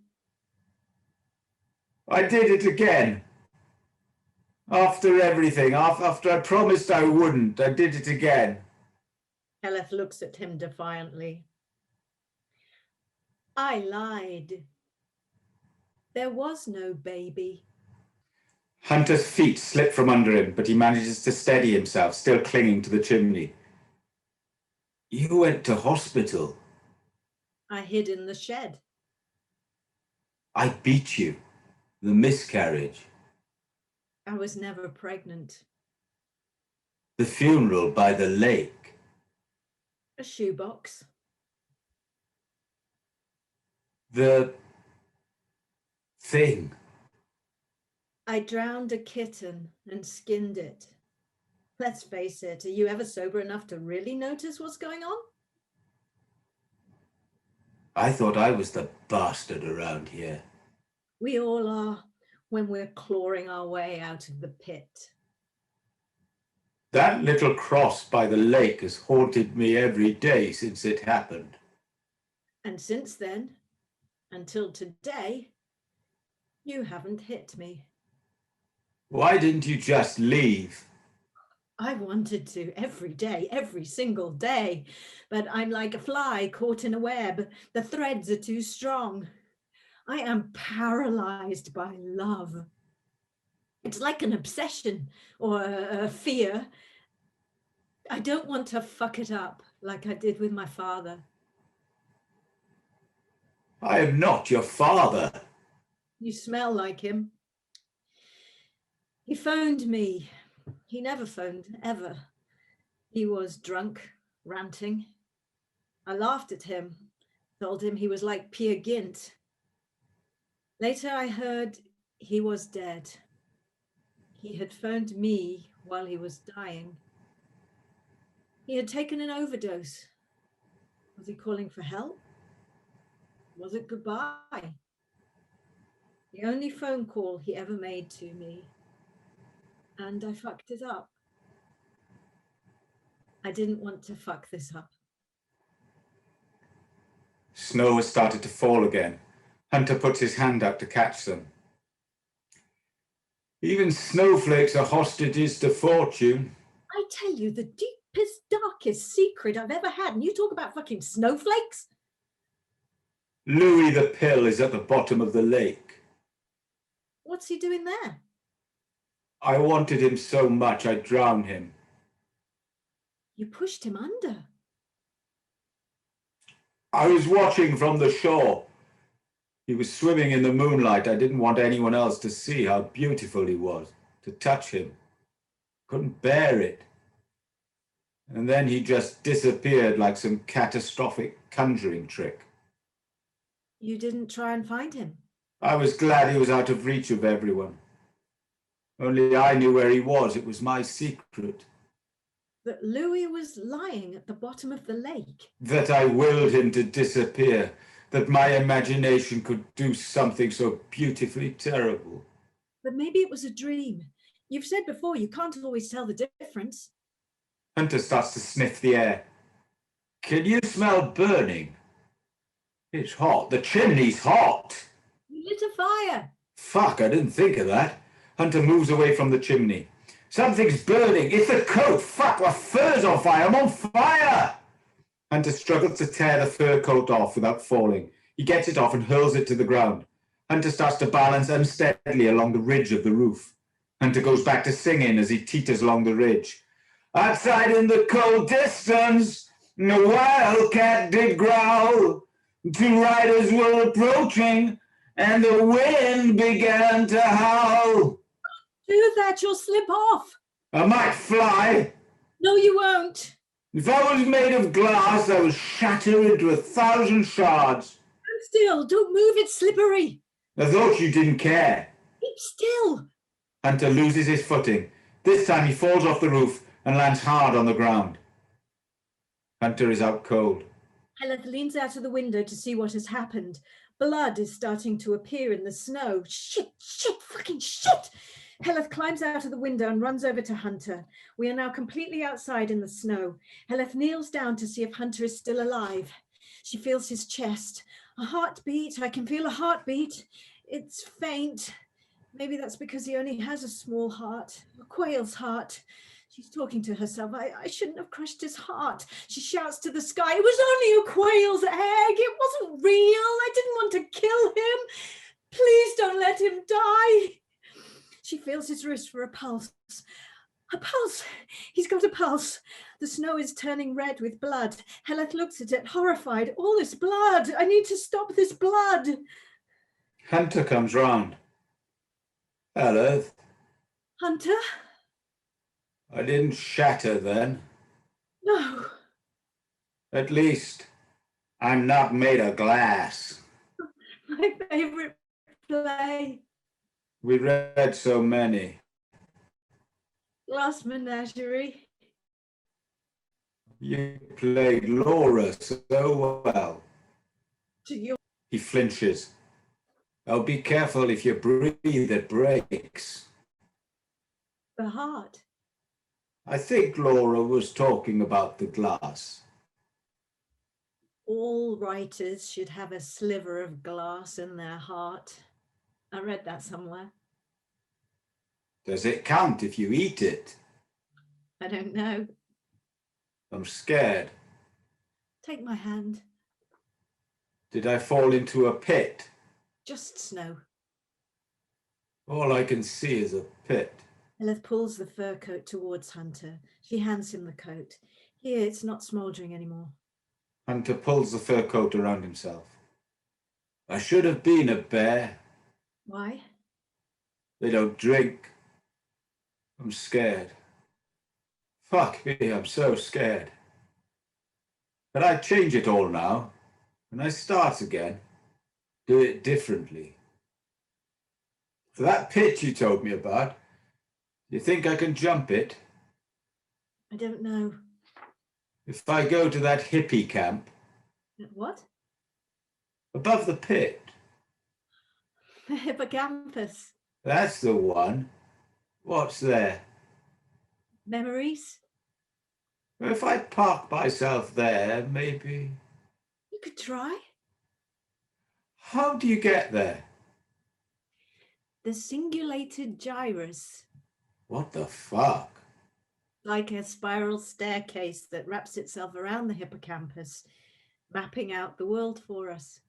I did it again. After everything, after I promised I wouldn't, I did it again. Heledd looks at him defiantly. I lied. There was no baby. Hunter's feet slip from under him, but he manages to steady himself, still clinging to the chimney. You went to hospital. I hid in the shed. I beat you. The miscarriage. I was never pregnant. The funeral by the lake. A shoebox. The thing. I drowned a kitten and skinned it. Let's face it, are you ever sober enough to really notice what's going on? I thought I was the bastard around here. We all are when we're clawing our way out of the pit. That little cross by the lake has haunted me every day since it happened. And since then, until today, you haven't hit me. Why didn't you just leave? I wanted to every day, every single day, but I'm like a fly caught in a web. The threads are too strong. I am paralyzed by love. It's like an obsession or a fear. I don't want to fuck it up like I did with my father. I am not your father. You smell like him. He phoned me. He never phoned, ever. He was drunk, ranting. I laughed at him, told him he was like Peer Gynt. Later I heard he was dead. He had phoned me while he was dying. He had taken an overdose. Was he calling for help? Was it goodbye? The only phone call he ever made to me. And I fucked it up. I didn't want to fuck this up. Snow has started to fall again. Hunter puts his hand out to catch them. Even snowflakes are hostages to fortune. I tell you, the deepest, darkest secret I've ever had, and you talk about fucking snowflakes? Louis the Pill is at the bottom of the lake. What's he doing there? I wanted him so much I drowned him. You pushed him under. I was watching from the shore. He was swimming in the moonlight. I didn't want anyone else to see how beautiful he was, to touch him. Couldn't bear it. And then he just disappeared like some catastrophic conjuring trick. You didn't try and find him? I was glad he was out of reach of everyone. Only I knew where he was. It was my secret. That Louis was lying at the bottom of the lake? That I willed him to disappear. That my imagination could do something so beautifully terrible. But maybe it was a dream. You've said before you can't always tell the difference. Hunter starts to sniff the air. Can you smell burning? It's hot. The chimney's hot. You lit a fire. Fuck, I didn't think of that. Hunter moves away from the chimney. Something's burning. It's the coat. Fuck, my fur's on fire. I'm on fire. Hunter struggles to tear the fur coat off without falling. He gets it off and hurls it to the ground. Hunter starts to balance unsteadily along the ridge of the roof. Hunter goes back to singing as he teeters along the ridge. Outside in the cold distance, a wildcat did growl. Two riders were approaching, and the wind began to howl. Do that, you'll slip off. I might fly. No, you won't. If I was made of glass, I would shatter into 1,000 shards. Stand still, don't move, it's slippery. I thought you didn't care. Keep still. Hunter loses his footing. This time he falls off the roof and lands hard on the ground. Hunter is out cold. Heledd leans out of the window to see what has happened. Blood is starting to appear in the snow. Shit, fucking shit! Heledd climbs out of the window and runs over to Hunter. We are now completely outside in the snow. Heledd kneels down to see if Hunter is still alive. She feels his chest. A heartbeat. I can feel a heartbeat. It's faint. Maybe that's because he only has a small heart, a quail's heart. She's talking to herself. I shouldn't have crushed his heart. She shouts to the sky. It was only a quail's egg. It wasn't real. I didn't want to kill him. Please don't let him die. She feels his wrist for a pulse. A pulse. He's got a pulse. The snow is turning red with blood. Heledd looks at it, horrified. All this blood. I need to stop this blood. Hunter comes round. Heledd. Hunter? I didn't shatter then. No. At least, I'm not made of glass. My favorite play. We read so many. Glass Menagerie. You played Laura so well. To your He flinches. Oh, be careful if you breathe, it breaks. the heart. I think Laura was talking about the glass. All writers should have a sliver of glass in their heart. I read that somewhere. Does it count if you eat it? I don't know. I'm scared. Take my hand. Did I fall into a pit? Just snow. All I can see is a pit. Heledd pulls the fur coat towards Hunter. She hands him the coat. Here, it's not smouldering anymore. Hunter pulls the fur coat around himself. I should have been a bear. Why? They don't drink. I'm scared. Fuck me, I'm so scared. But I'd change it all now. When I start again, do it differently. That pit you told me about, you think I can jump it? I don't know. If I go to that hippie camp, What? above the pit, The hippocampus. that's the one. What's there? Memories? If I park myself there, maybe. You could try. How do you get there? The singulated gyrus. What the fuck? Like a spiral staircase that wraps itself around the hippocampus, mapping out the world for us.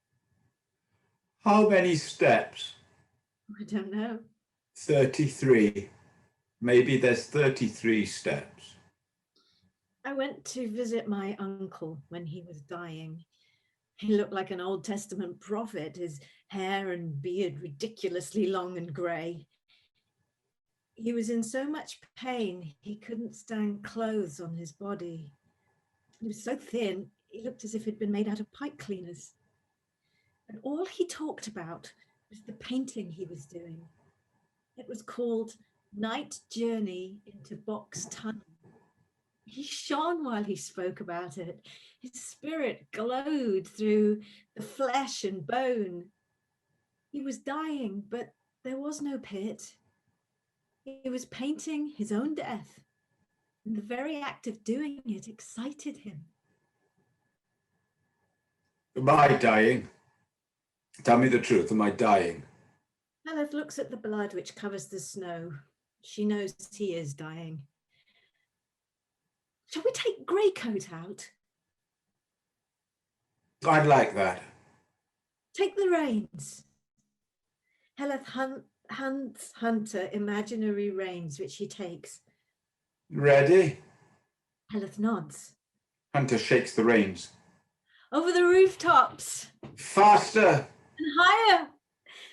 How many steps? I don't know. 33. Maybe there's 33 steps. I went to visit my uncle when he was dying. He looked like an Old Testament prophet, his hair and beard ridiculously long and grey. He was in so much pain, he couldn't stand clothes on his body. He was so thin, he looked as if he'd been made out of pipe cleaners. And all he talked about was the painting he was doing. It was called Night Journey into Box Tunnel. He shone while he spoke about it. His spirit glowed through the flesh and bone. He was dying, but there was no pit. He was painting his own death, and the very act of doing it excited him. Am I dying? Tell me the truth, am I dying? Heledd looks at the blood which covers the snow. She knows he is dying. Shall we take Greycoat out? I'd like that. Take the reins. Heledd hands Hunter imaginary reins, which he takes. Ready? Heledd nods. Hunter shakes the reins. Over the rooftops. Faster! And higher.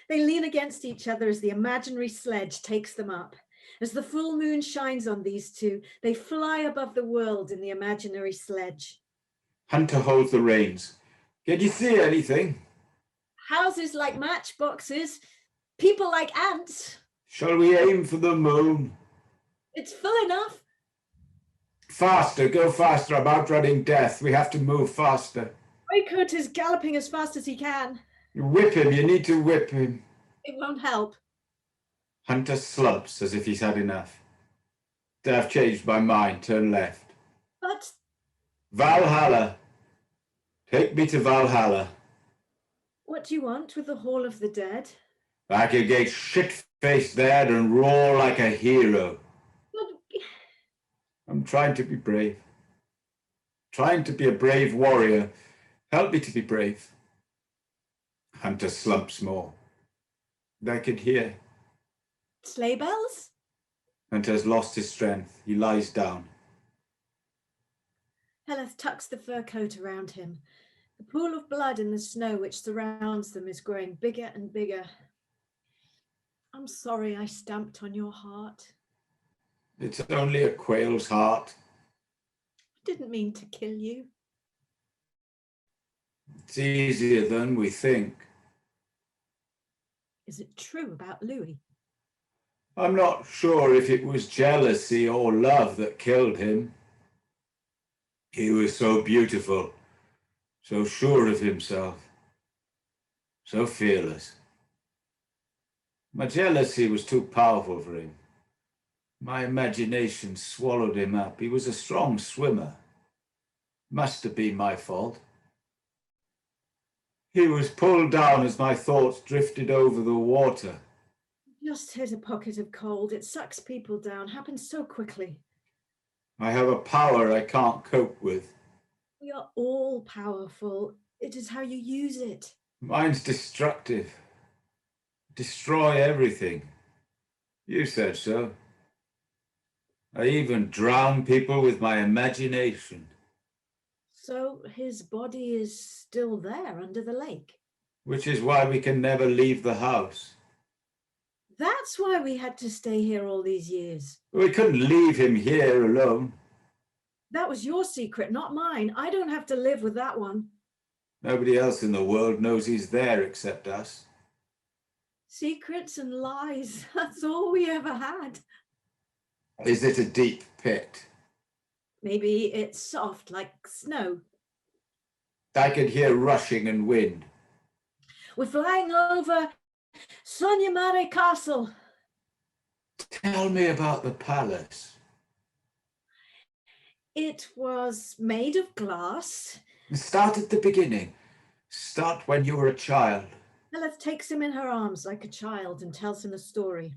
They lean against each other as the imaginary sledge takes them up. As the full moon shines on these two, they fly above the world in the imaginary sledge. Hunter holds the reins. Can you see anything? Houses like matchboxes, people like ants. Shall we aim for the moon? It's full enough. Faster, go faster. I'm outrunning death. We have to move faster. Greycoat is galloping as fast as he can. Whip him, you need to whip him. It won't help. Hunter slumps as if he's had enough. I've changed my mind, turn left. But Valhalla. Take me to Valhalla. what do you want with the Hall of the Dead? I could get shit-faced there and roar like a hero. But I'm trying to be brave. Trying to be a brave warrior. Help me to be brave. Hunter slumps more. I can hear. sleigh bells? Hunter's lost his strength. He lies down. Heledd tucks the fur coat around him. The pool of blood in the snow which surrounds them is growing bigger and bigger. I'm sorry I stamped on your heart. It's only a quail's heart. I didn't mean to kill you. It's easier than we think. Is it true about Louis? I'm not sure if it was jealousy or love that killed him. He was so beautiful, so sure of himself, so fearless. My jealousy was too powerful for him. My imagination swallowed him up. He was a strong swimmer. Must have been my fault. He was pulled down as my thoughts drifted over the water. Just hit a pocket of cold. It sucks people down. Happens so quickly. I have a power I can't cope with. We are all powerful. It is how you use it. Mine's destructive. Destroy everything. You said so. I even drown people with my imagination. So his body is still there under the lake. Which is why we can never leave the house. That's why we had to stay here all these years. We couldn't leave him here alone. That was your secret, not mine. I don't have to live with that one. Nobody else in the world knows he's there except us. Secrets and lies, that's all we ever had. Is it a deep pit? Maybe it's soft like snow. I could hear rushing and wind. We're flying over Sonyamare Castle. Tell me about the palace. It was made of glass. Start at the beginning. Start when you were a child. Heledd takes him in her arms like a child and tells him a story.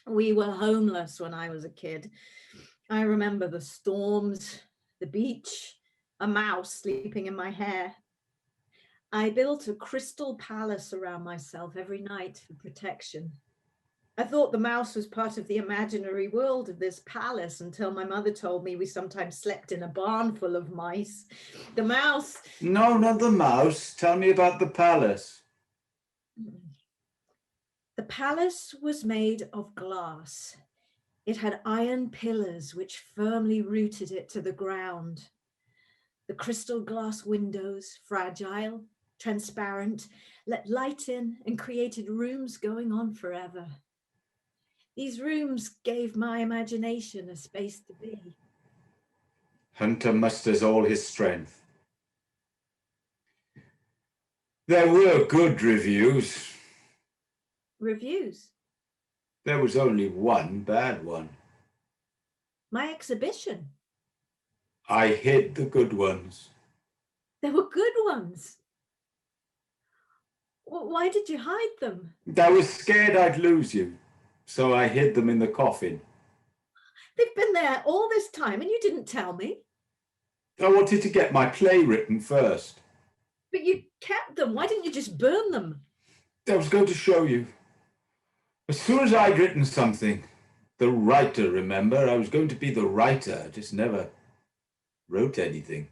We were homeless when I was a kid. I remember the storms, the beach, a mouse sleeping in my hair. I built a crystal palace around myself every night for protection. I thought the mouse was part of the imaginary world of this palace until my mother told me we sometimes slept in a barn full of mice. The mouse... No, not the mouse. Tell me about the palace. The palace was made of glass. It had iron pillars which firmly rooted it to the ground. The crystal glass windows, fragile, transparent, let light in and created rooms going on forever. These rooms gave my imagination a space to be. Hunter musters all his strength. There were good reviews. Reviews? There was only one bad one. My exhibition? I hid the good ones. There were good ones. Well, why did you hide them? I was scared I'd lose you, so I hid them in the coffin. They've been there all this time and you didn't tell me. I wanted to get my play written first. But you kept them. Why didn't you just burn them? I was going to show you. As soon as I'd written something, the writer, remember? I was going to be the writer. I just never wrote anything.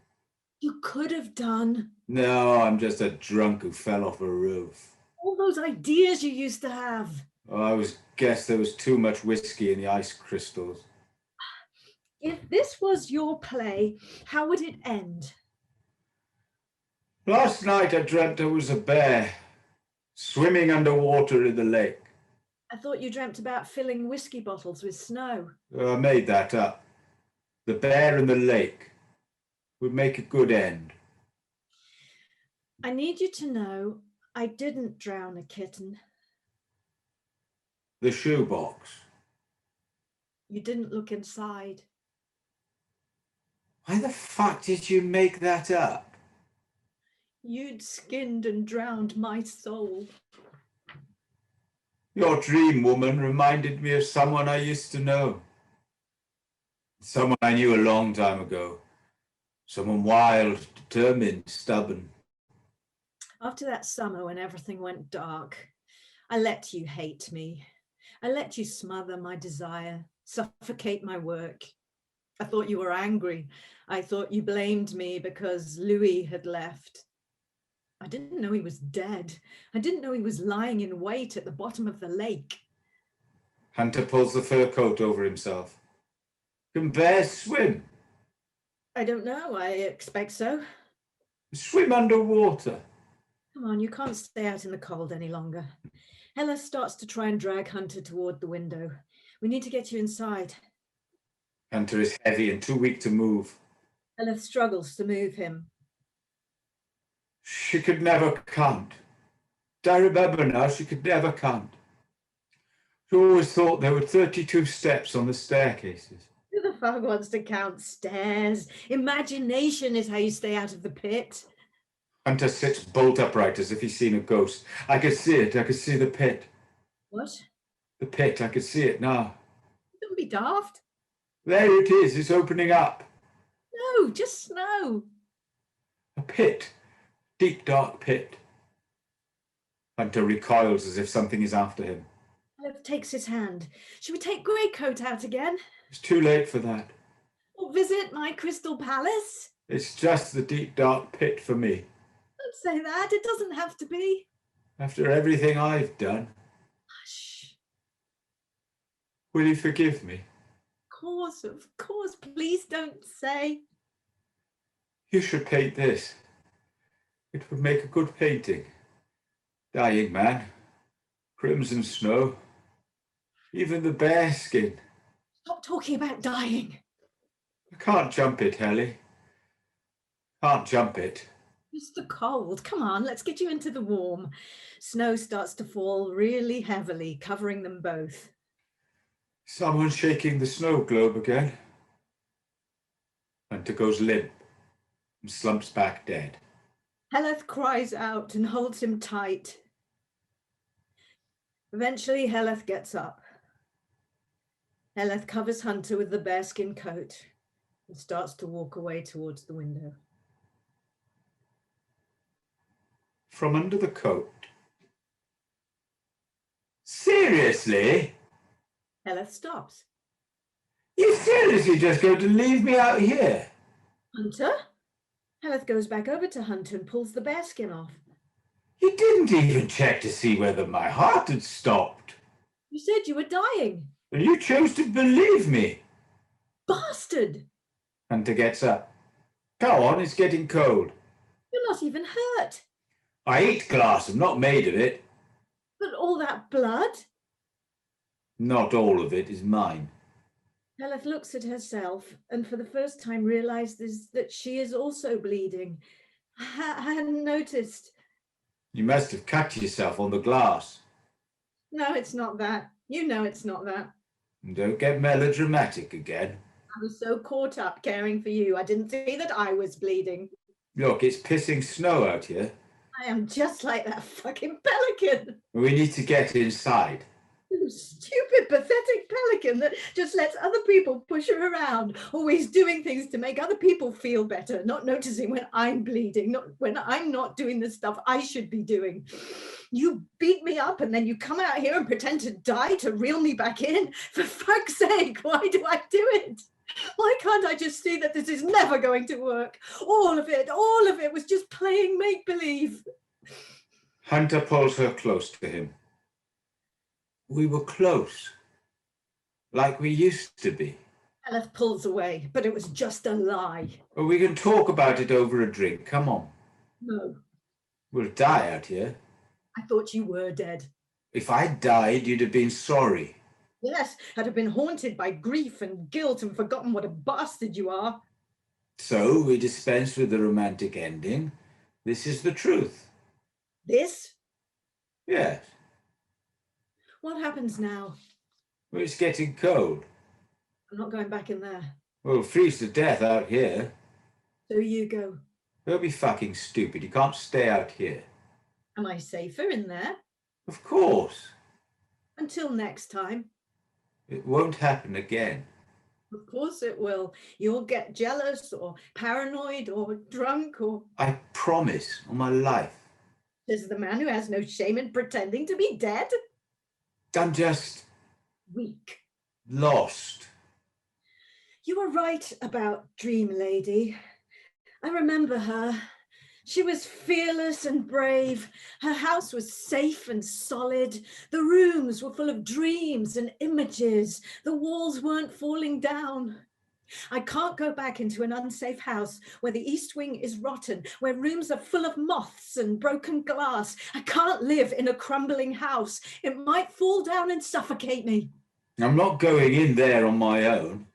You could have done. No, I'm just a drunk who fell off a roof. All those ideas you used to have. Oh, I guess there was too much whiskey in the ice crystals. If this was your play, how would it end? Last night I dreamt I was a bear, swimming underwater in the lake. I thought you dreamt about filling whiskey bottles with snow. I made that up. The bear in the lake would make a good end. I need you to know I didn't drown a kitten. The shoebox. You didn't look inside. Why the fuck did you make that up? You'd skinned and drowned my soul. Your dream woman reminded me of someone I used to know. Someone I knew a long time ago. Someone wild, determined, stubborn. After that summer when everything went dark, I let you hate me. I let you smother my desire, suffocate my work. I thought you were angry. I thought you blamed me because Louis had left. I didn't know he was dead. I didn't know he was lying in wait at the bottom of the lake. Hunter pulls the fur coat over himself. Can bears swim? I don't know. I expect so. Swim underwater. Come on, you can't stay out in the cold any longer. Heledd starts to try and drag Hunter toward the window. We need to get you inside. Hunter is heavy and too weak to move. Heledd struggles to move him. She could never count. I remember now, she could never count. She always thought there were 32 steps on the staircases. Who the fuck wants to count stairs? Imagination is how you stay out of the pit. Hunter sits bolt upright as if he's seen a ghost. I could see it. I could see the pit. What? The pit. I could see it now. Don't be daft. There it is. It's opening up. No, just snow. A pit. Deep, dark pit. Hunter recoils as if something is after him. Heledd takes his hand. Should we take Greycoat out again? It's too late for that. Or visit my crystal palace? It's just the deep, dark pit for me. Don't say that. It doesn't have to be. After everything I've done. Hush. Will you forgive me? Of course, please don't say. You should paint this. It would make a good painting. Dying man, crimson snow, even the bear skin. Stop talking about dying. I can't jump it, Helly. Can't jump it. It's the cold. Come on, let's get you into the warm. Snow starts to fall really heavily, covering them both. Someone's shaking the snow globe again. Hunter goes limp and slumps back dead. Heledd cries out and holds him tight. Eventually, Heledd gets up. Heledd covers Hunter with the bearskin coat and starts to walk away towards the window. From under the coat. Seriously? Heledd stops. You seriously just going to leave me out here? Hunter? Heledd goes back over to Hunter and pulls the bearskin off. You didn't even check to see whether my heart had stopped. You said you were dying. And you chose to believe me. Bastard! Hunter gets up. Go on, it's getting cold. You're not even hurt. I eat glass, I'm not made of it. But all that blood? Not all of it is mine. Heledd looks at herself and for the first time realizes that she is also bleeding. I hadn't noticed. You must have cut yourself on the glass. No, it's not that. You know it's not that. And don't get melodramatic again. I was so caught up caring for you, I didn't see that I was bleeding. Look, it's pissing snow out here. I am just like that fucking pelican. We need to get inside. You stupid, pathetic pelican that just lets other people push her around, always doing things to make other people feel better, not noticing when I'm bleeding, not when I'm not doing the stuff I should be doing. You beat me up and then you come out here and pretend to die to reel me back in. For fuck's sake, why do I do it? Why can't I just see that this is never going to work? All of it was just playing make-believe. Hunter pulls her close to him. We were close, like we used to be. Heledd pulls away, but it was just a lie. Well, we can talk about it over a drink, come on. No. We'll die out here. I thought you were dead. If I died, you'd have been sorry. Yes, I'd have been haunted by grief and guilt and forgotten what a bastard you are. So we dispense with the romantic ending. This is the truth. This? Yes. What happens now? Well, it's getting cold. I'm not going back in there. We'll freeze to death out here. So you go. Don't be fucking stupid. You can't stay out here. Am I safer in there? Of course. Until next time. It won't happen again. Of course it will. You'll get jealous or paranoid or drunk or... I promise on my life. Says the man who has no shame in pretending to be dead. I'm just... weak. lost. You were right about Dream Lady. I remember her. She was fearless and brave. Her house was safe and solid. The rooms were full of dreams and images. The walls weren't falling down. I can't go back into an unsafe house where the east wing is rotten, where rooms are full of moths and broken glass. I can't live in a crumbling house. It might fall down and suffocate me. I'm not going in there on my own.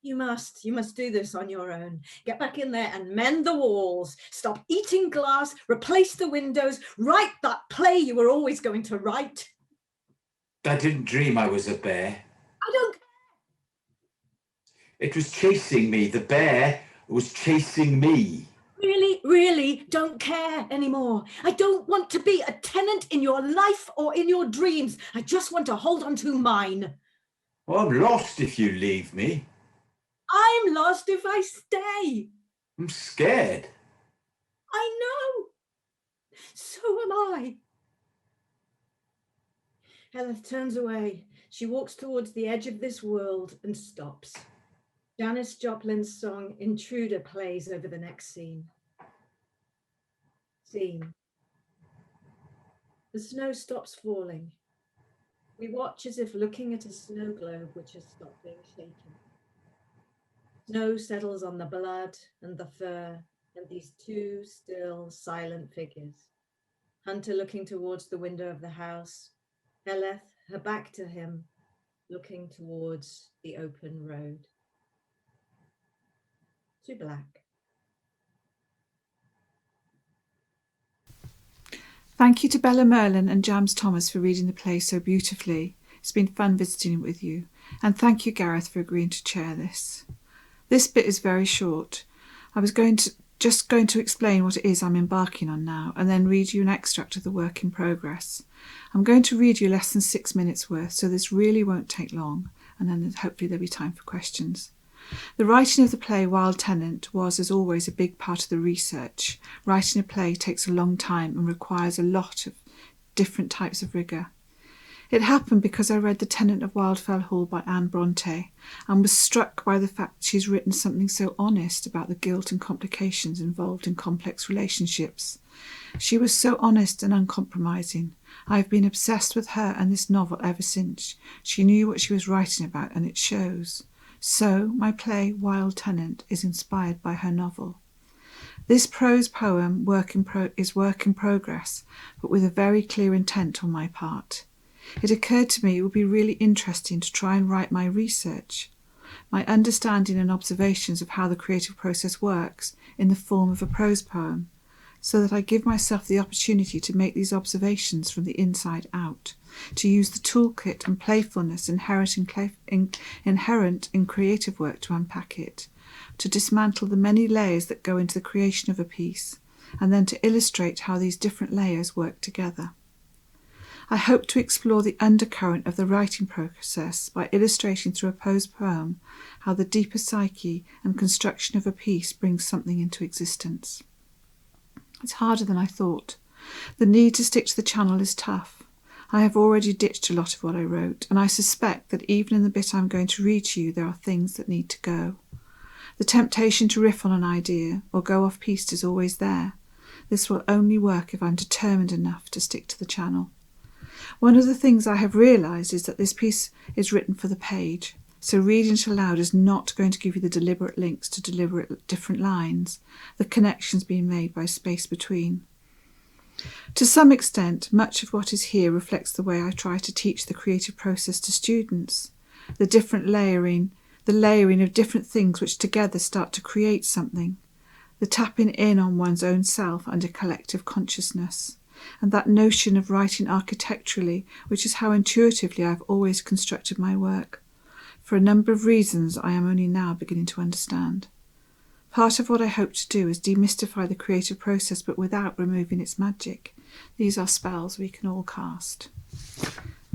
You must do this on your own. Get back in there and mend the walls. Stop eating glass, replace the windows, write that play you were always going to write. I didn't dream I was a bear. I don't care. It was chasing me. The bear was chasing me. Really don't care anymore. I don't want to be a tenant in your life or in your dreams. I just want to hold on to mine. Well, I'm lost if you leave me. I'm lost if I stay. I'm scared. I know. So am I. Heledd turns away. She walks towards the edge of this world and stops. Janis Joplin's song Intruder plays over the next scene. The snow stops falling. We watch as if looking at a snow globe which has stopped being shaken. Snow settles on the blood and the fur and these two still, silent figures. Hunter looking towards the window of the house, Heledd, her back to him, looking towards the open road. To black. Thank you to Bella Merlin and James Thomas for reading the play so beautifully. It's been fun visiting with you. And thank you, Gareth, for agreeing to chair this. This bit is very short. I was just going to explain what it is I'm embarking on now and then read you an extract of the work in progress. I'm going to read you less than 6 minutes worth, so this really won't take long, and then hopefully there'll be time for questions. The writing of the play Wild Tenant was, as always, a big part of the research. Writing a play takes a long time and requires a lot of different types of rigour. It happened because I read The Tenant of Wildfell Hall by Anne Bronte and was struck by the fact she's written something so honest about the guilt and complications involved in complex relationships. She was so honest and uncompromising. I have been obsessed with her and this novel ever since. She knew what she was writing about, and it shows. So, my play, Wild Tenant, is inspired by her novel. This prose poem is work in progress, but with a very clear intent on my part. It occurred to me it would be really interesting to try and write my research, my understanding and observations of how the creative process works in the form of a prose poem, so that I give myself the opportunity to make these observations from the inside out, to use the toolkit and playfulness inherent in creative work to unpack it, to dismantle the many layers that go into the creation of a piece, and then to illustrate how these different layers work together. I hope to explore the undercurrent of the writing process by illustrating through a prose poem how the deeper psyche and construction of a piece brings something into existence. It's harder than I thought. The need to stick to the channel is tough. I have already ditched a lot of what I wrote, and I suspect that even in the bit I'm going to read to you, there are things that need to go. The temptation to riff on an idea or go off-piste is always there. This will only work if I'm determined enough to stick to the channel. One of the things I have realised is that this piece is written for the page, so reading it aloud is not going to give you the deliberate links to deliberate different lines, the connections being made by space between. To some extent, much of what is here reflects the way I try to teach the creative process to students, the layering of different things which together start to create something, the tapping in on one's own self under collective consciousness, and that notion of writing architecturally, which is how intuitively I've always constructed my work. For a number of reasons I am only now beginning to understand. Part of what I hope to do is demystify the creative process, but without removing its magic. These are spells we can all cast.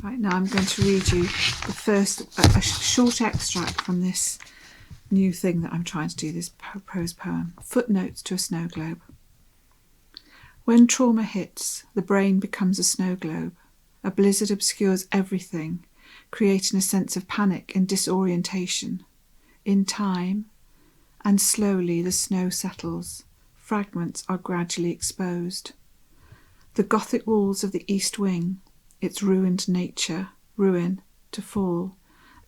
Right, now I'm going to read you a short extract from this new thing that I'm trying to do, this prose poem. Footnotes to a snow globe. When trauma hits, the brain becomes a snow globe. A blizzard obscures everything, creating a sense of panic and disorientation. In time, and slowly the snow settles. Fragments are gradually exposed. The Gothic walls of the East Wing, its ruined nature, ruin to fall,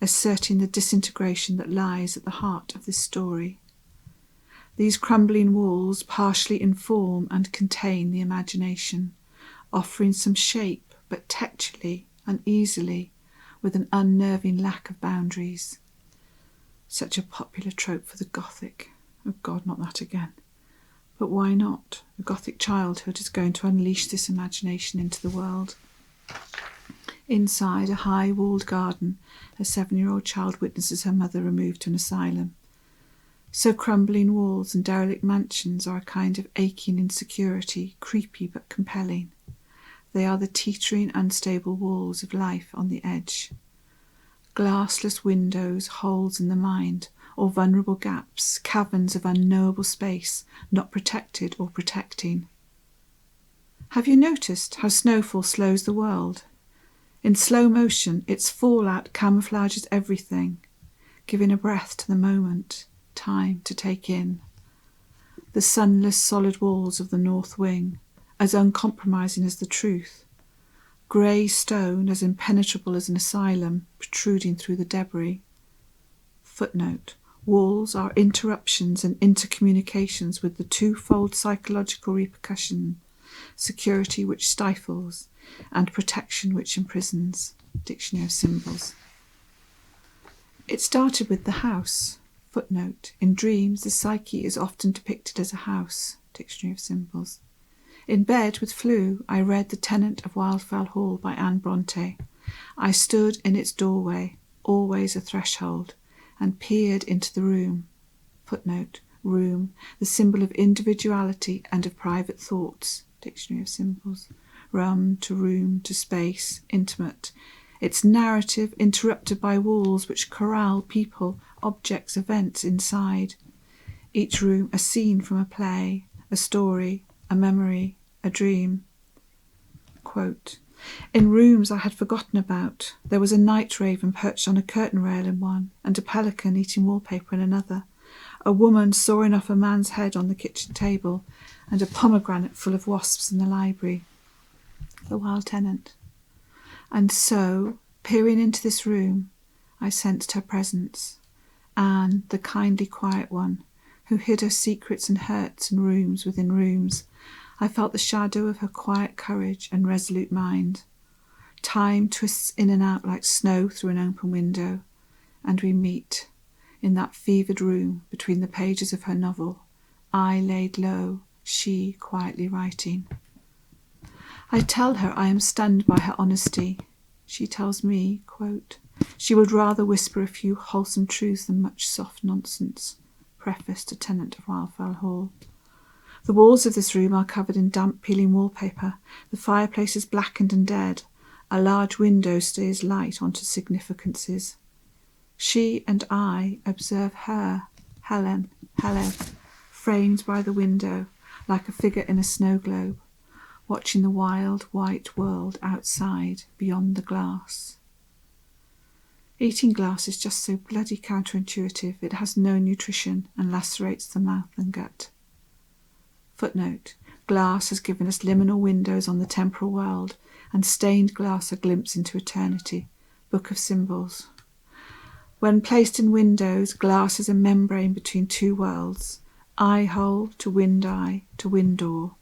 asserting the disintegration that lies at the heart of this story. These crumbling walls partially inform and contain the imagination, offering some shape, but texturally, uneasily, with an unnerving lack of boundaries. Such a popular trope for the Gothic. Oh God, not that again. But why not? A Gothic childhood is going to unleash this imagination into the world. Inside a high-walled garden, a 7-year-old child witnesses her mother removed to an asylum. So crumbling walls and derelict mansions are a kind of aching insecurity, creepy but compelling. They are the teetering, unstable walls of life on the edge. Glassless windows, holes in the mind, or vulnerable gaps, caverns of unknowable space, not protected or protecting. Have you noticed how snowfall slows the world? In slow motion, its fallout camouflages everything, giving a breath to the moment, time to take in. The sunless solid walls of the North Wing, as uncompromising as the truth. grey stone as impenetrable as an asylum protruding through the debris. Footnote: walls are interruptions and intercommunications with the twofold psychological repercussion: security which stifles and protection which imprisons. Dictionary of Symbols. It started with the house. Footnote: in dreams, the psyche is often depicted as a house. Dictionary of Symbols. In bed with flu, I read The Tenant of Wildfell Hall by Anne Bronte. I stood in its doorway, always a threshold, and peered into the room. Footnote: room, the symbol of individuality and of private thoughts. Dictionary of Symbols. Room to space, intimate. Its narrative interrupted by walls which corral people, objects, events inside. Each room a scene from a play, a story, a memory, a dream. Quote: in rooms I had forgotten about, there was a night raven perched on a curtain rail in one, and a pelican eating wallpaper in another, a woman sawing off a man's head on the kitchen table, and a pomegranate full of wasps in the library. The Wild Tenant. And so, peering into this room, I sensed her presence, Anne, the kindly quiet one, who hid her secrets and hurts in rooms within rooms. I felt the shadow of her quiet courage and resolute mind. Time twists in and out like snow through an open window, and we meet in that fevered room between the pages of her novel, I laid low, she quietly writing. I tell her I am stunned by her honesty. She tells me, quote, she would rather whisper a few wholesome truths than much soft nonsense. Preface to Tenant of Wildfell Hall. The walls of this room are covered in damp peeling wallpaper. The fireplace is blackened and dead. A large window stays light onto significances. She and I observe her, Heledd, framed by the window like a figure in a snow globe, watching the wild white world outside beyond the glass. Eating glass is just so bloody counterintuitive. It has no nutrition and lacerates the mouth and gut. Footnote: glass has given us liminal windows on the temporal world, and stained glass a glimpse into eternity. Book of Symbols. When placed in windows, glass is a membrane between two worlds, eye-hole to wind-eye to wind-door.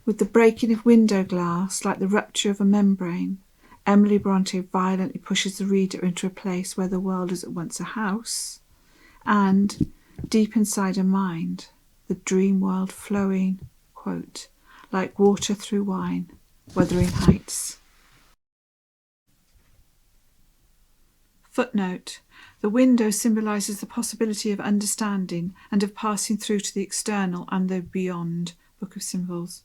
With the breaking of window glass, like the rupture of a membrane, Emily Bronte violently pushes the reader into a place where the world is at once a house and, deep inside her mind, the dream world flowing, quote, like water through wine, Wuthering Heights. Footnote: the window symbolises the possibility of understanding and of passing through to the external and the beyond. Book of Symbols.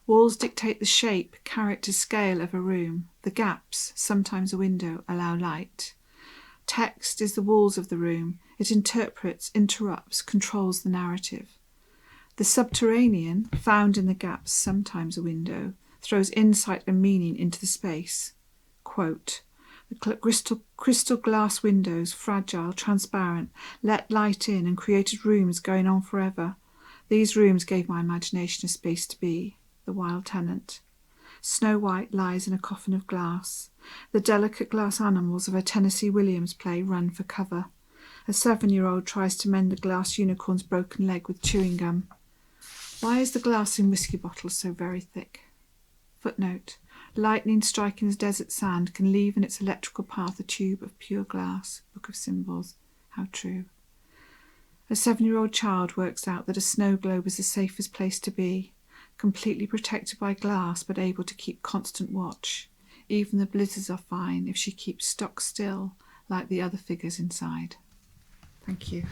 Walls dictate the shape, character, scale of a room. The gaps, sometimes a window, allow light. Text is the walls of the room. It interprets, interrupts, controls the narrative. The subterranean, found in the gaps, sometimes a window, throws insight and meaning into the space. Quote, the crystal glass windows, fragile, transparent, let light in and created rooms going on forever. These rooms gave my imagination a space to be. The Wild Tenant. Snow White lies in a coffin of glass. The delicate glass animals of a Tennessee Williams play run for cover. A 7-year-old tries to mend the glass unicorn's broken leg with chewing gum. Why is the glass in whiskey bottles so very thick? Footnote: lightning striking the desert sand can leave in its electrical path a tube of pure glass. Book of Symbols. How true. A 7-year-old child works out that a snow globe is the safest place to be, completely protected by glass but able to keep constant watch. Even the blizzards are fine if she keeps stock still like the other figures inside. Thank you.